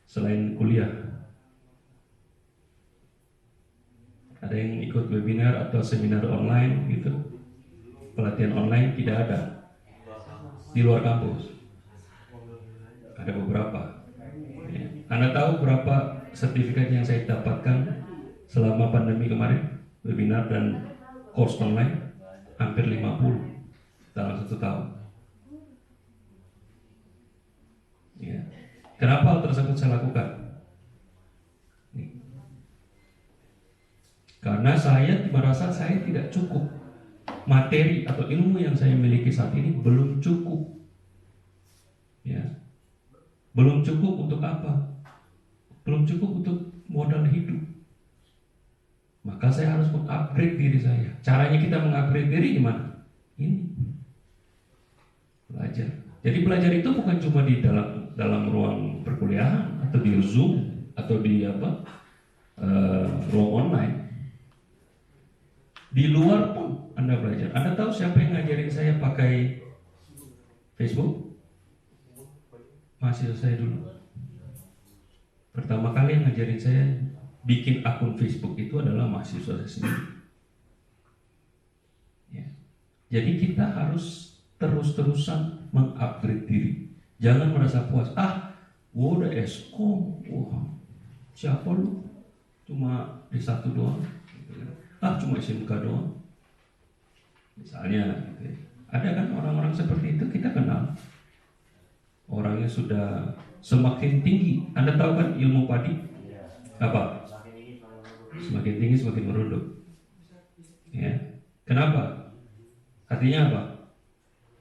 selain kuliah? Ada yang ikut webinar atau seminar online gitu? Pelatihan online tidak ada di luar kampus. Ada beberapa. Ya. Anda tahu berapa sertifikat yang saya dapatkan selama pandemi kemarin? Webinar dan course online hampir 50 dalam 1 tahun. Ya. Kenapa hal tersebut saya lakukan? Karena saya merasa saya tidak cukup. Materi atau ilmu yang saya miliki saat ini belum cukup. Ya. Belum cukup untuk apa? Belum cukup untuk modal hidup. Maka saya harus mengupgrade diri saya. Caranya kita mengupgrade diri gimana? Ini belajar. Jadi belajar itu bukan cuma di dalam ruang perkuliahan atau di Zoom atau di ruang online. Di luar pun Anda belajar. Anda tahu siapa yang ngajarin saya pakai Facebook? Mahasiswa saya dulu. Pertama kali yang ngajarin saya bikin akun Facebook itu adalah mahasiswa saya sendiri. Ya. Jadi kita harus terus-terusan mengupgrade diri. Jangan merasa puas. Gua udah eskom. Wah, siapa lu? Cuma D1 doang. Cuma SMK doang. Misalnya, gitu ya. Ada kan orang-orang seperti itu kita kenal. Orangnya sudah semakin tinggi. Anda tahu kan ilmu padi? Apa? Semakin tinggi semakin merunduk. Ya. Kenapa? Artinya apa?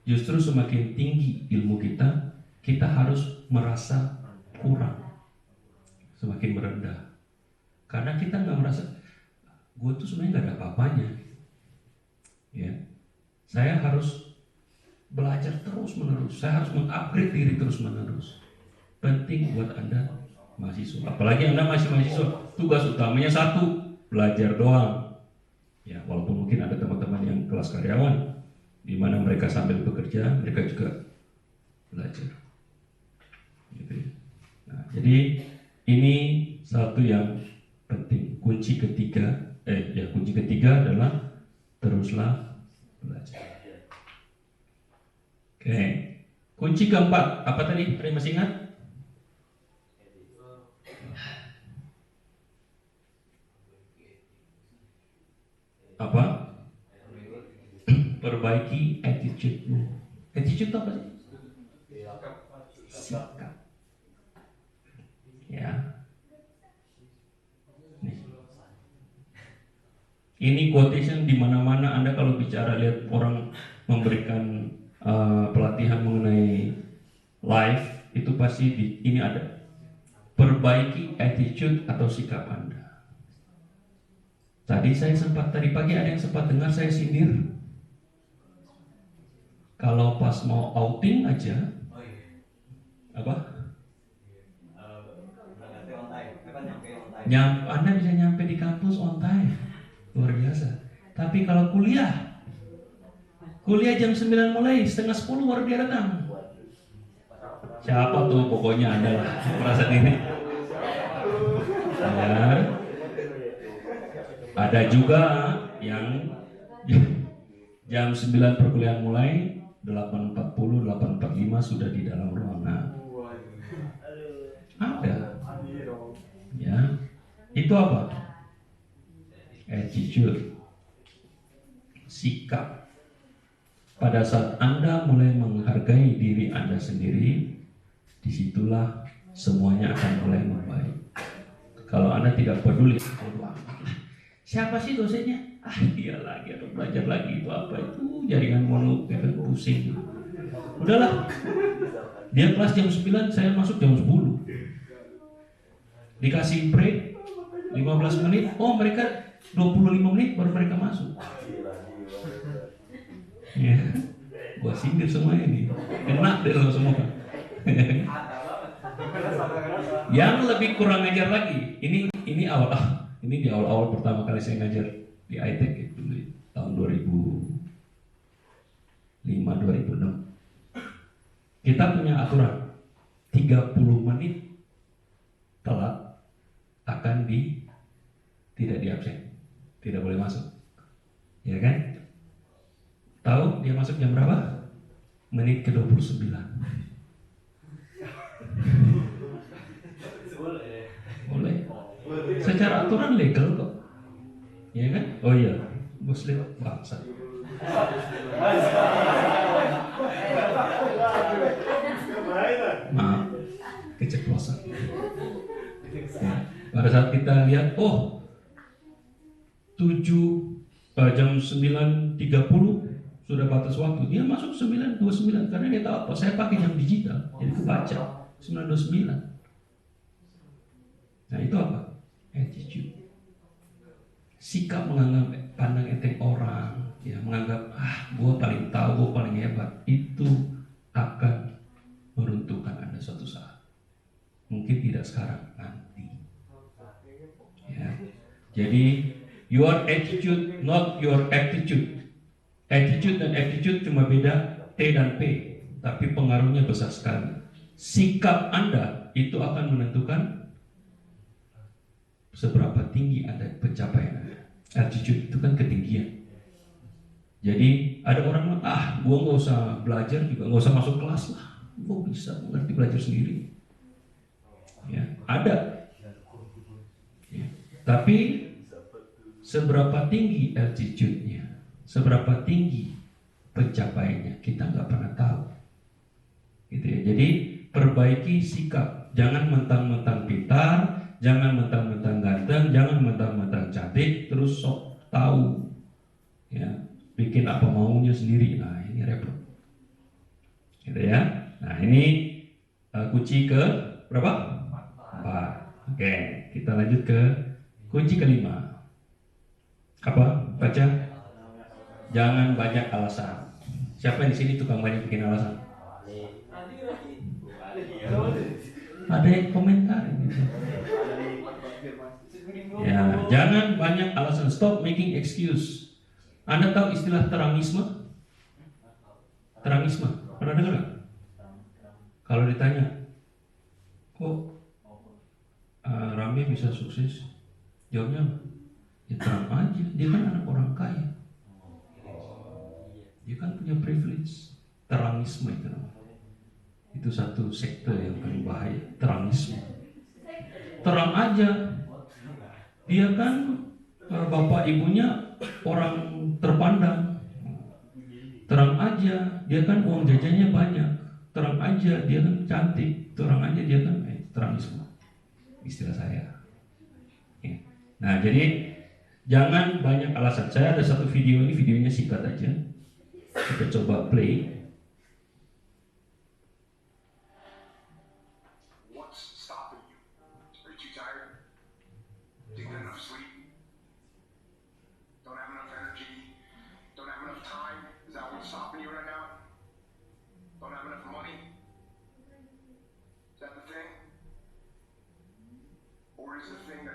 Justru semakin tinggi ilmu kita, kita harus merasa kurang, semakin merendah. Karena kita nggak merasa, gue tuh sebenarnya nggak ada apa-apanya. Ya, saya harus belajar terus menerus. Saya harus mengupgrade diri terus menerus. Penting buat Anda mahasiswa. Apalagi Anda masih mahasiswa, tugas utamanya satu, belajar doang. Ya, walaupun mungkin ada teman-teman yang kelas karyawan, di mana mereka sambil bekerja, mereka juga belajar. Gitu ya. Nah, jadi ini satu yang penting. Kunci ketiga adalah teruslah belajar. Oke. Kunci keempat, apa tadi? Ada yang masih ingat? Apa? Perbaiki attitude-mu. Attitude itu apa sih? Sikap. Ya. Ini quotation di mana-mana. Anda kalau bicara lihat orang memberikan pelatihan mengenai life, itu pasti ini ada. perbaiki attitude atau sikap Anda. Tadi pagi ada yang sempat dengar saya sindir. Kalau pas mau outing aja, apa? Anda bisa nyampe di kampus on time, luar biasa. Tapi kalau kuliah jam 9 mulai, setengah 10 baru dia datang. Siapa tuh? Pokoknya Anda lah, merasa diri. Ya. Ada juga yang jam 9 perkuliahan mulai, 8.40, 8.45 sudah di dalam ruangan. Ada. Ya. Itu apa? Attitude. Sikap. Pada saat Anda mulai menghargai diri Anda sendiri, disitulah semuanya akan mulai membaik. Kalau Anda tidak peduli, siapa sih dosennya? Dia lagi atau belajar lagi, itu apa itu jaringan mono, pusing. Udahlah, dia kelas jam 9, saya masuk jam 10. Dikasih break 15 menit, mereka 25 menit baru mereka masuk. Ya, gua sindir semua ini, enak deh lo semua. Yang lebih kurang ngajar lagi, ini di awal pertama kali saya ngajar di ITEC itu tahun 2005-2006. Kita punya aturan 30 menit telat akan tidak di absen, tidak boleh masuk, ya kan? Tahu dia masuk jam berapa? Menit ke-29. Boleh. Secara aturan legal kok. Ya kan? Oh iya, bos lewat bangsa. Maaf, keceplosan. Ya. Pada saat kita lihat, jam 9.30 sudah batas waktu, dia masuk 9.29 karena dia tahu apa, saya pakai jam digital, jadi kebaca 9.29. Nah itu apa? Attitude. Sikap menganggap pandang enteng orang, ya menganggap gue paling tahu, gue paling hebat, itu akan meruntuhkan Anda suatu saat. Mungkin tidak sekarang, nanti. Ya. Jadi your attitude, not your attitude. Attitude dan attitude cuma beda T dan P, tapi pengaruhnya besar sekali. Sikap Anda itu akan menentukan seberapa tinggi Anda pencapaian Anda. Attitude itu kan ketinggian. Jadi ada orang bilang, gue nggak usah belajar juga, nggak usah masuk kelas lah, gue bisa mengerti belajar sendiri. Ya, ada. Ya. Tapi seberapa tinggi attitude-nya, seberapa tinggi pencapaiannya, kita nggak pernah tahu. Gitu ya. Jadi perbaiki sikap, jangan mentang-mentang pintar, jangan mentang-mentang ganteng, jangan mentang-mentang cantik, terus sok tahu, ya, bikin apa maunya sendiri. Nah ini repot, gitu ya. Nah ini kunci ke berapa? 4. Oke, kita lanjut ke kunci kelima. Apa? Baca. Jangan banyak alasan. Siapa di sini tukang banyak bikin alasan? Ada yang komentar gitu. Ya, jangan banyak alasan. Stop making excuse. Anda tahu istilah terangisme? Terangisme, pernah dengar nggak? Kalau ditanya, kok Rame bisa sukses? Jawabnya, ya terang aja. Dia kan anak orang kaya. Dia kan punya privilege. Terangisme itu namanya. Itu satu sekte yang paling bahaya. Terangisme. Terang aja. Dia kan bapak ibunya orang terpandang. Terang aja. Dia kan uang jajannya banyak. Terang aja. Dia kan cantik. Terang aja dia kan terangisme. Istilah saya. Ya. Nah jadi jangan banyak alasan. Saya ada satu video ini, videonya singkat aja. Kita coba play.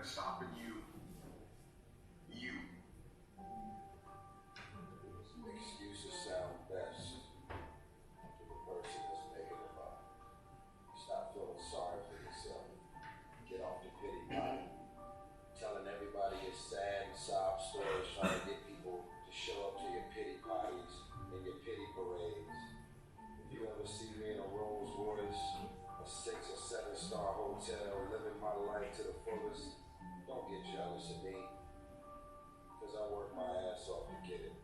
stopping you. You. Excuses sound best to the person that's making them up. Stop feeling sorry for yourself. Get off the pity party. Telling everybody your sad and sob stories, trying to get people to show up to your pity parties and your pity parades. If you ever see me in a Rolls Royce, a 6 or 7 star hotel, living my life to the fullest, don't get jealous of me, because I work my ass off to get it.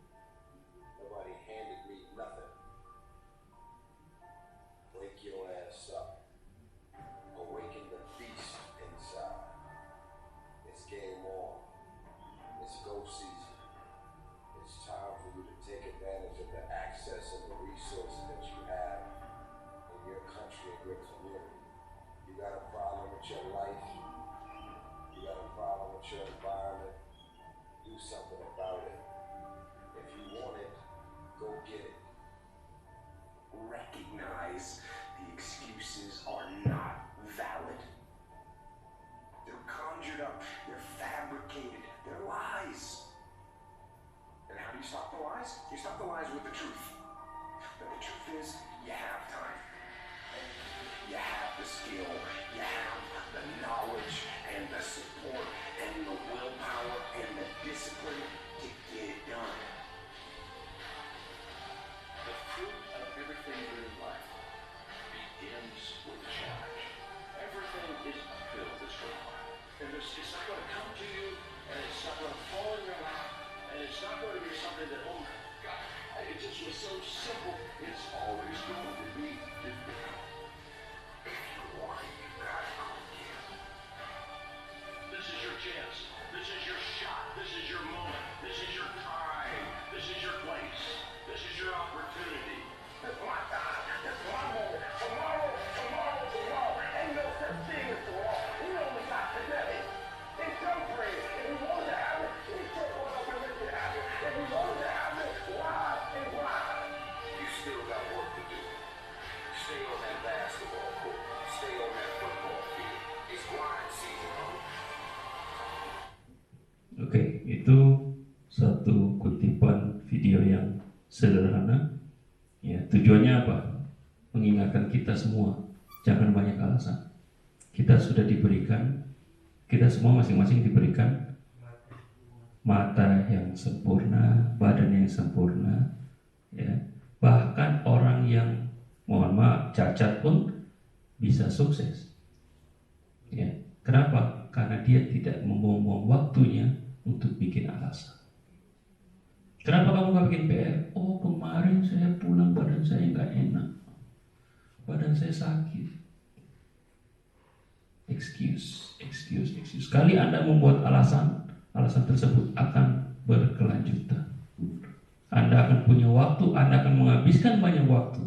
Nobody handed me nothing. Wake your ass up. Awaken the beast inside. It's game on. It's go season. It's time for you to take advantage of the access and the resources that you have in your country and your community. You got a problem with your life. You got a problem with your environment. Do something about it. If you want it, go get it. Recognize the excuses are not valid. They're conjured up, they're fabricated, they're lies. And how do you stop the lies? You stop the lies with the truth. But the truth is, you have time. You have the skill, you have the knowledge and the support and the willpower and the discipline to get it done. The fruit of everything good in life begins with a challenge. Everything is uphill this way. And it's not going to come to you, and it's not going to fall in your lap, and it's not going to be something that, oh my God, it just was so simple. It's always going to be difficult. If you want it, you gotta go get it. This is your chance. This is your shot. This is your moment. This is your time. This is your place. This is your opportunity. That's my time. That's my moment. Tomorrow. Ain't no such thing as tomorrow. We only got today. It's temporary. If we want it to happen, we take one up and make it happen. If we want it to happen, why and why? You still got work to do. Stay on that basketball court. Stay on that football field. It's grind season, homie.
Oke, itu satu kutipan video yang sederhana. Ya, tujuannya apa? Mengingatkan kita semua, jangan banyak alasan. Kita sudah diberikan, kita semua masing-masing diberikan mata yang sempurna, badan yang sempurna, ya. Bahkan orang yang mohon maaf cacat pun bisa sukses. Ya, kenapa? Karena dia tidak membuang waktunya untuk bikin alasan. Kenapa kamu gak bikin PR? Oh, kemarin saya pulang badan saya gak enak, badan saya sakit. Excuse. Sekali Anda membuat alasan tersebut akan berkelanjutan. Anda akan punya waktu, Anda akan menghabiskan banyak waktu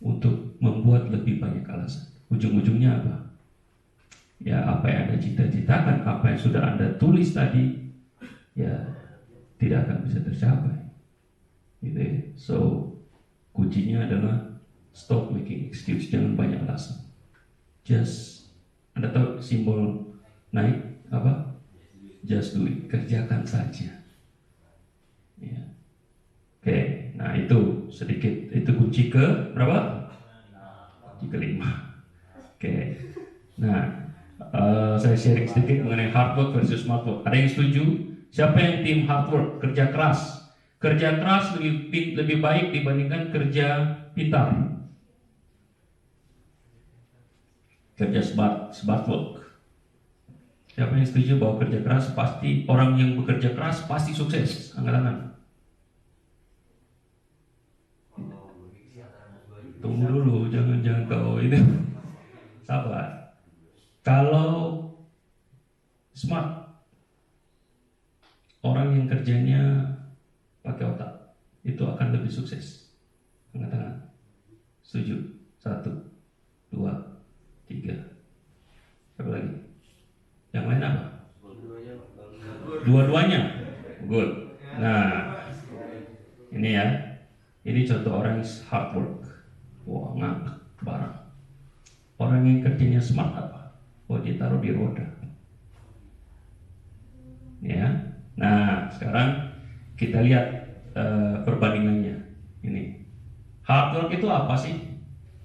untuk membuat lebih banyak alasan. Ujung-ujungnya apa? Ya, apa yang Anda cita-citakan, apa yang sudah Anda tulis tadi, ya tidak akan bisa tercapai. Gitu ya. So, kuncinya adalah stop making excuse, jangan banyak alasan. Just, Anda tahu simbol naik apa? Just do it, kerjakan saja. Ya. Oke, nah itu sedikit, itu kunci ke berapa? Kunci kelima. Oke, nah saya sharing sedikit mengenai hard work versus smart work. Ada yang setuju? Siapa yang tim hard work, kerja keras? Kerja keras lebih baik dibandingkan kerja pintar. Kerja smart work. Siapa yang setuju bahwa kerja keras pasti, orang yang bekerja keras pasti sukses? Angkat tangan. Tunggu dulu, jangan kau ini. Sabar. Kalau smart, orang yang kerjanya pakai otak, itu akan lebih sukses. Angkat tangan. Setuju? 1, 2, 3. Apa lagi? Yang lain apa? Dua-duanya. Good. Nah, ini ya. Ini contoh orang hard work. Wah, ngangkat barang. Orang yang kerjanya smart apa? Oh, dia taruh di roda. sekarang kita lihat perbandingannya. Ini hard work itu apa sih?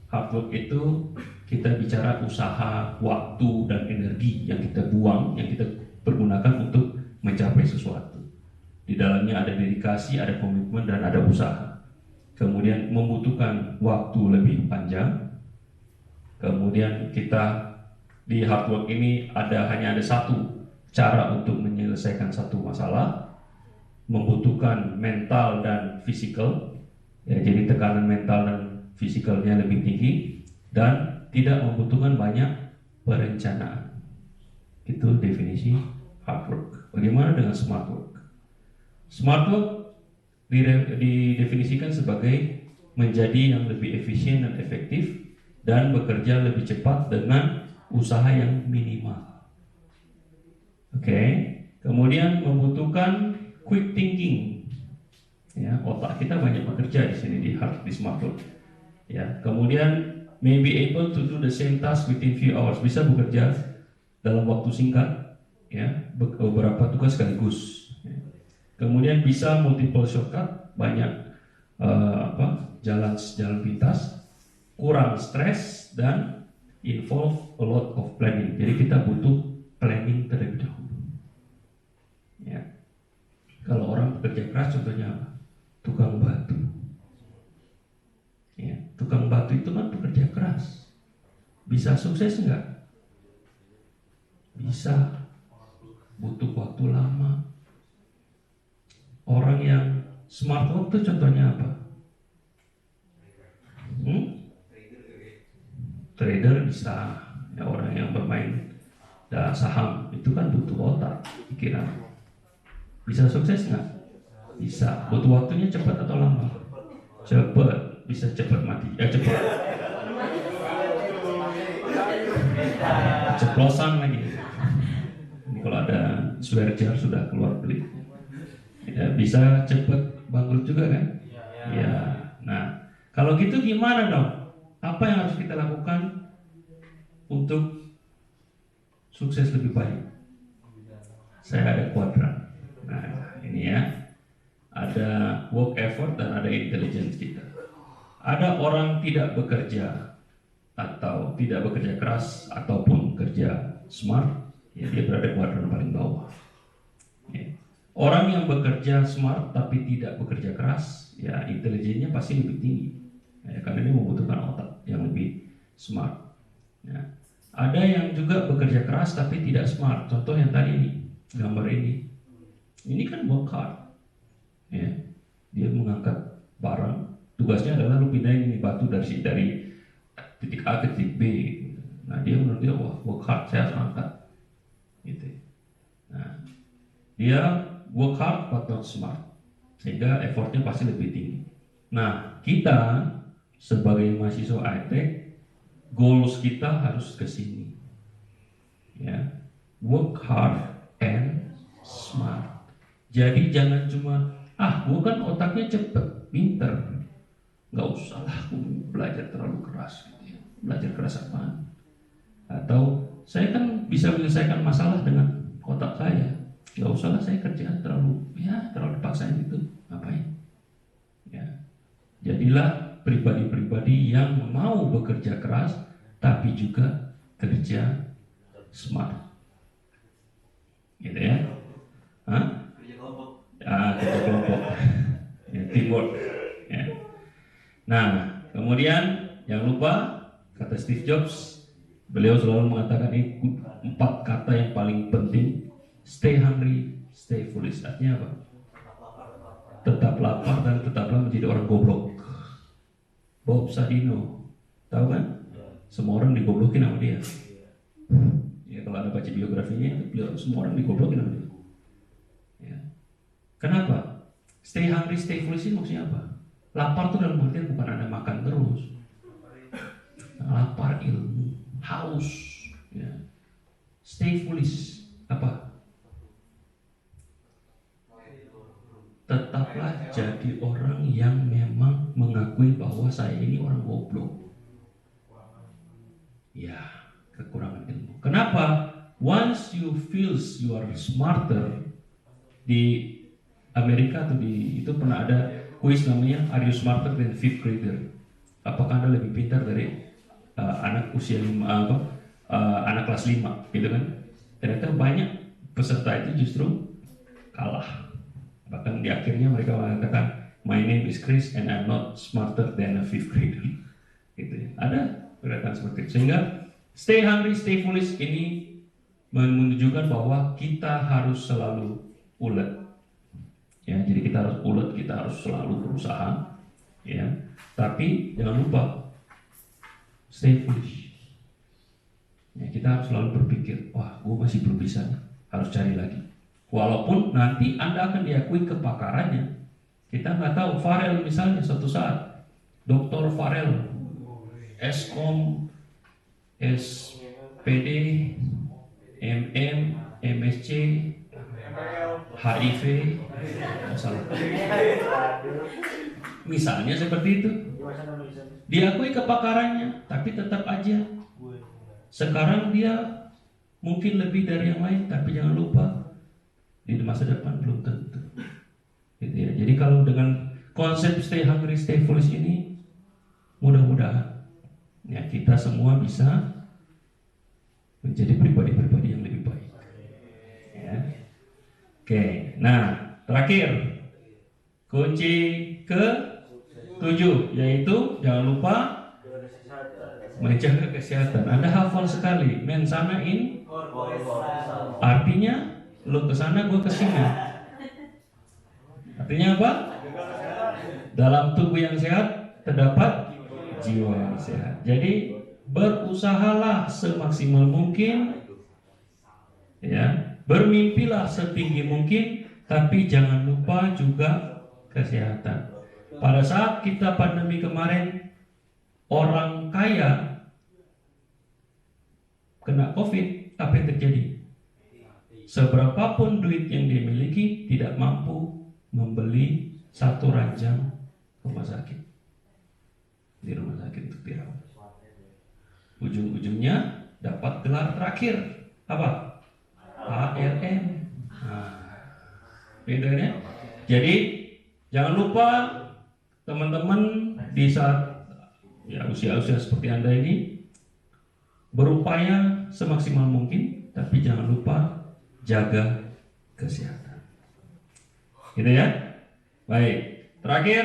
Hard work itu kita bicara usaha, waktu, dan energi yang kita buang, yang kita pergunakan untuk mencapai sesuatu. Di dalamnya ada dedikasi, ada komitmen, dan ada usaha. Kemudian membutuhkan waktu lebih panjang. Kemudian kita di hard work ini hanya ada satu cara untuk menyelesaikan satu masalah, membutuhkan mental dan fisikal, ya, jadi tekanan mental dan fisikalnya lebih tinggi, dan tidak membutuhkan banyak perencanaan. Itu definisi hard work. Bagaimana dengan smart work? Smart work didefinisikan sebagai menjadi yang lebih efisien dan efektif dan bekerja lebih cepat dengan usaha yang minimal. Oke. Kemudian membutuhkan quick thinking. Ya, otak kita banyak bekerja di sini di smart work. Ya, kemudian may be able to do the same task within few hours. Bisa bekerja dalam waktu singkat, ya, beberapa tugas sekaligus. Ya. Kemudian bisa multiple shortcut, banyak jalan pintas, kurang stres, dan involve a lot of planning. Jadi kita butuh planning terlebih dahulu. Ya. Kalau orang bekerja keras, contohnya apa? Tukang batu. Ya, tukang batu itu kan bekerja keras. Bisa sukses enggak? Bisa. Butuh waktu lama. Orang yang smart work itu contohnya apa? Trader bisa, ya, orang yang bermain saham itu kan butuh otak, pikiran. Bisa sukses nggak? Bisa. Butuh waktunya cepat atau lama? Cepat. Bisa cepat mati. Cepat. Ceplosan lagi. Ini kalau ada swear jar sudah keluar beli. Ya, bisa cepat bangkrut juga kan? Ya. Nah, kalau gitu gimana dong? Apa yang harus kita lakukan untuk sukses lebih baik? Saya ada kuadran. Nah, ini ya. Ada work effort dan ada intelligence kita. Ada orang tidak bekerja atau tidak bekerja keras ataupun kerja smart, ya, dia berada kuadran paling bawah. Ya. Orang yang bekerja smart tapi tidak bekerja keras, ya, intelijennya pasti lebih tinggi, ya, karena dia membutuhkan otak yang lebih smart. Ya. Ada yang juga bekerja keras tapi tidak smart. Contoh yang tadi nih, gambar ini kan work hard, ya. Dia mengangkat barang, tugasnya adalah lu pindahin ini batu dari titik A ke titik B. Nah, dia menurut dia, wah, work hard, saya harus angkat, gitu. Nah, dia work hard but not smart, sehingga effortnya pasti lebih tinggi. Nah, kita sebagai mahasiswa ITEK, goals kita harus ke sini, ya, work hard and smart. Jadi jangan cuma gue kan otaknya cepet, pinter, nggak usah lah aku belajar terlalu keras, gitu ya. Belajar keras apaan? Atau saya kan bisa menyelesaikan masalah dengan otak saya, nggak usah lah saya kerja terlalu dipaksain gitu, ngapain? Ya, jadilah pribadi-pribadi yang mau bekerja keras tapi juga kerja smart, gitu ya. Kerja kelompok, ya, teamwork. Ya. Nah, kemudian jangan lupa kata Steve Jobs, beliau selalu mengatakan ini 4 kata yang paling penting: stay hungry, stay foolish. Artinya apa? Tetap lapar dan tetaplah menjadi orang goblok. Bob Sadino, tahu kan? Semua orang digoblokin sama dia. Ya, kalau Anda baca biografinya, beliau semua orang digoblokin sama dia. Ya. Kenapa? Stay hungry, stay foolish ini maksudnya apa? Lapar itu dalam artian bukan Anda makan terus. Lapar ilmu, haus. Ya. Stay foolish apa? Tetaplah jadi orang yang memang mengakui bahwa saya ini orang goblok. Ya, kekurangan ilmu. Kenapa? Once you feel you are smarter, di Amerika tuh itu pernah ada kuis namanya Are You Smarter Than Fifth Grader? Apakah Anda lebih pintar dari anak usia anak kelas 5 gitu kan? Ternyata banyak peserta itu justru kalah. Bahkan di akhirnya mereka mengatakan My name is Chris and I'm not smarter than a fifth grader. Gitu ya. Ada pernyataan seperti itu. Sehingga stay hungry, stay foolish ini menunjukkan bahwa kita harus selalu ulet. Ya, jadi kita harus ulet, kita harus selalu berusaha. Ya, tapi jangan lupa stay foolish. Ya, kita harus selalu berpikir, wah, gue masih belum bisa nih, harus cari lagi. Walaupun nanti Anda akan diakui kepakarannya. Kita nggak tahu, Farel misalnya suatu saat, Dr. Farel, Eskom, SPD, MM, MSc, HIV, salah. Misalnya seperti itu. Diakui kepakarannya, tapi tetap aja. Sekarang dia mungkin lebih dari yang lain, tapi jangan lupa di masa depan belum tentu. Gitu ya. Jadi kalau dengan konsep stay hungry, stay foolish ini, mudah-mudahan ya kita semua bisa menjadi pribadi-pribadi yang lebih baik. Ya. Oke, nah terakhir kunci ke-7 yaitu jangan lupa menjaga kesehatan. Anda hafal sekali, mensana in, artinya lu kesana, gue kesini. Artinya apa? Dalam tubuh yang sehat terdapat jiwa yang sehat. Jadi berusahalah semaksimal mungkin, ya, bermimpilah setinggi mungkin, tapi jangan lupa juga kesehatan. Pada saat kita pandemi kemarin, orang kaya kena COVID, apa yang terjadi? Seberapapun duit yang dia miliki tidak mampu membeli satu ranjang rumah sakit di rumah sakit untuk dirawat. Ujung-ujungnya dapat gelar terakhir apa? ALM. Nah, bedanya. Jadi jangan lupa teman-teman di saat ya usia-usia seperti Anda ini berupaya semaksimal mungkin, tapi jangan lupa jaga kesehatan. Gitu ya. Baik, terakhir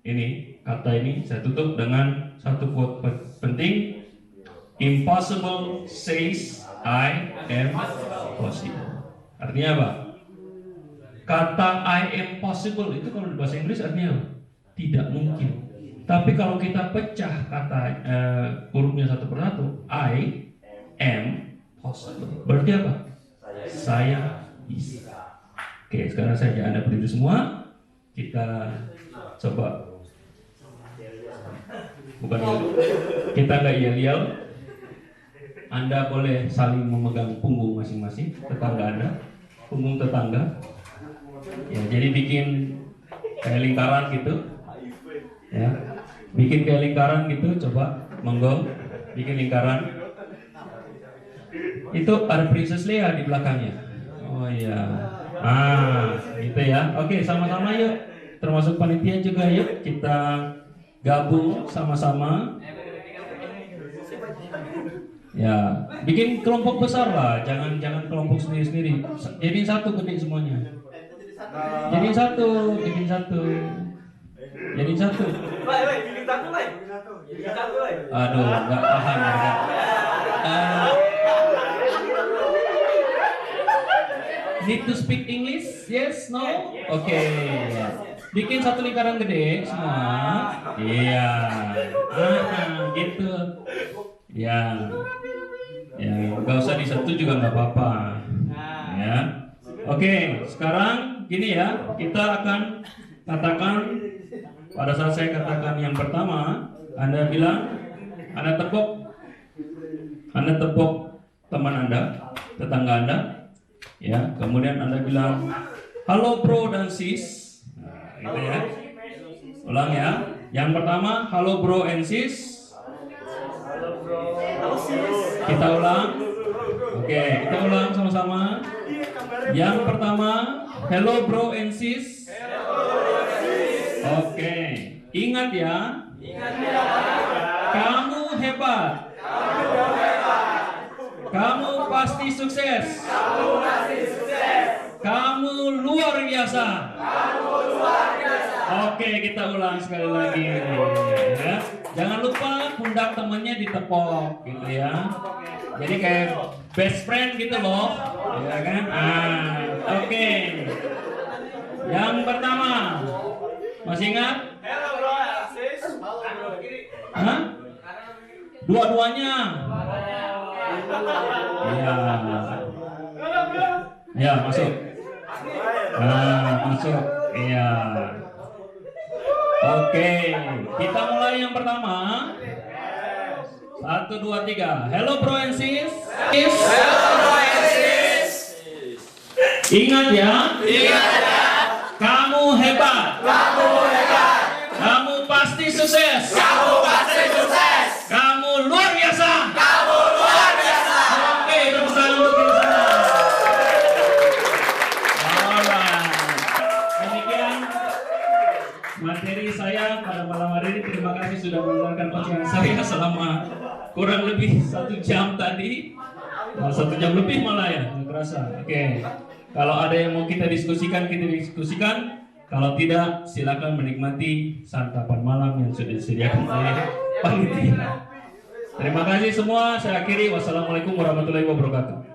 ini kata ini saya tutup dengan satu quote penting. Impossible says I am possible. Artinya apa? Kata I am possible itu kalau di bahasa Inggris artinya apa? Tidak mungkin. Tapi kalau kita pecah kata hurufnya satu persatu, I am possible. Berarti apa? Saya bisa. Oke, sekarang saya ajak Anda berdiri semua. Kita coba. Bukan kita nggak yel-yel. Anda boleh saling memegang punggung masing-masing, tetangga Anda, punggung tetangga. Ya, jadi bikin kayak lingkaran gitu. Ya, bikin kayak lingkaran gitu. Coba, monggo, bikin lingkaran. Itu ada Princess Leia di belakangnya. Oh iya. Gitu ya. Oke, sama-sama yuk. Termasuk panitia juga yuk. Kita gabung sama-sama. Ya, bikin kelompok besar lah. Jangan kelompok sendiri-sendiri. Jadi satu gede semuanya. Jadi satu. Aduh, nggak paham ya. Need to speak English? Yes? No? Oke. Bikin satu lingkaran gede semua. Iya. Gitu. Ya, nggak usah disatu juga nggak apa-apa. Ya. Oke, sekarang gini ya, kita akan katakan pada saat saya katakan yang pertama, Anda bilang, Anda tepuk teman Anda, tetangga Anda, ya. Kemudian Anda bilang, halo bro dan sis. Nah, gitu ya. Ulang ya. Yang pertama, halo bro and sis. Kita ulang. Oke, kita ulang sama-sama. Yang pertama, hello bro and sis. Oke, ingat ya. Kamu hebat. Kamu pasti sukses. Kamu luar biasa. Oke, kita ulang sekali lagi. Ya. Jangan lupa pundak temannya ditepok, gitu ya. Jadi kayak best friend gitu loh, ya kan? Oke. Yang pertama, masih ingat? Hah? Dua-duanya. Iya. Ya, masuk. Masuk. Iya. Oke, kita mulai yang pertama. 1, 2, 3. Hello bro and sis. Ingat ya. Kamu hebat. Kamu pasti sukses. Kamu luar biasa. Oke, tepuk tangan untuk kita semua. Alright. Demikian materi saya pada malam hari ini. Terima kasih sudah mendengarkan ocehan saya selama kurang lebih 1 jam tadi. 1 jam lebih malah ya, nggak kerasa. Oke. Kalau ada yang mau kita diskusikan, kita diskusikan. Kalau tidak, silakan menikmati santapan malam yang sudah disediakan oleh panitia. Terima kasih semua. Saya akhiri. Wassalamualaikum warahmatullahi wabarakatuh.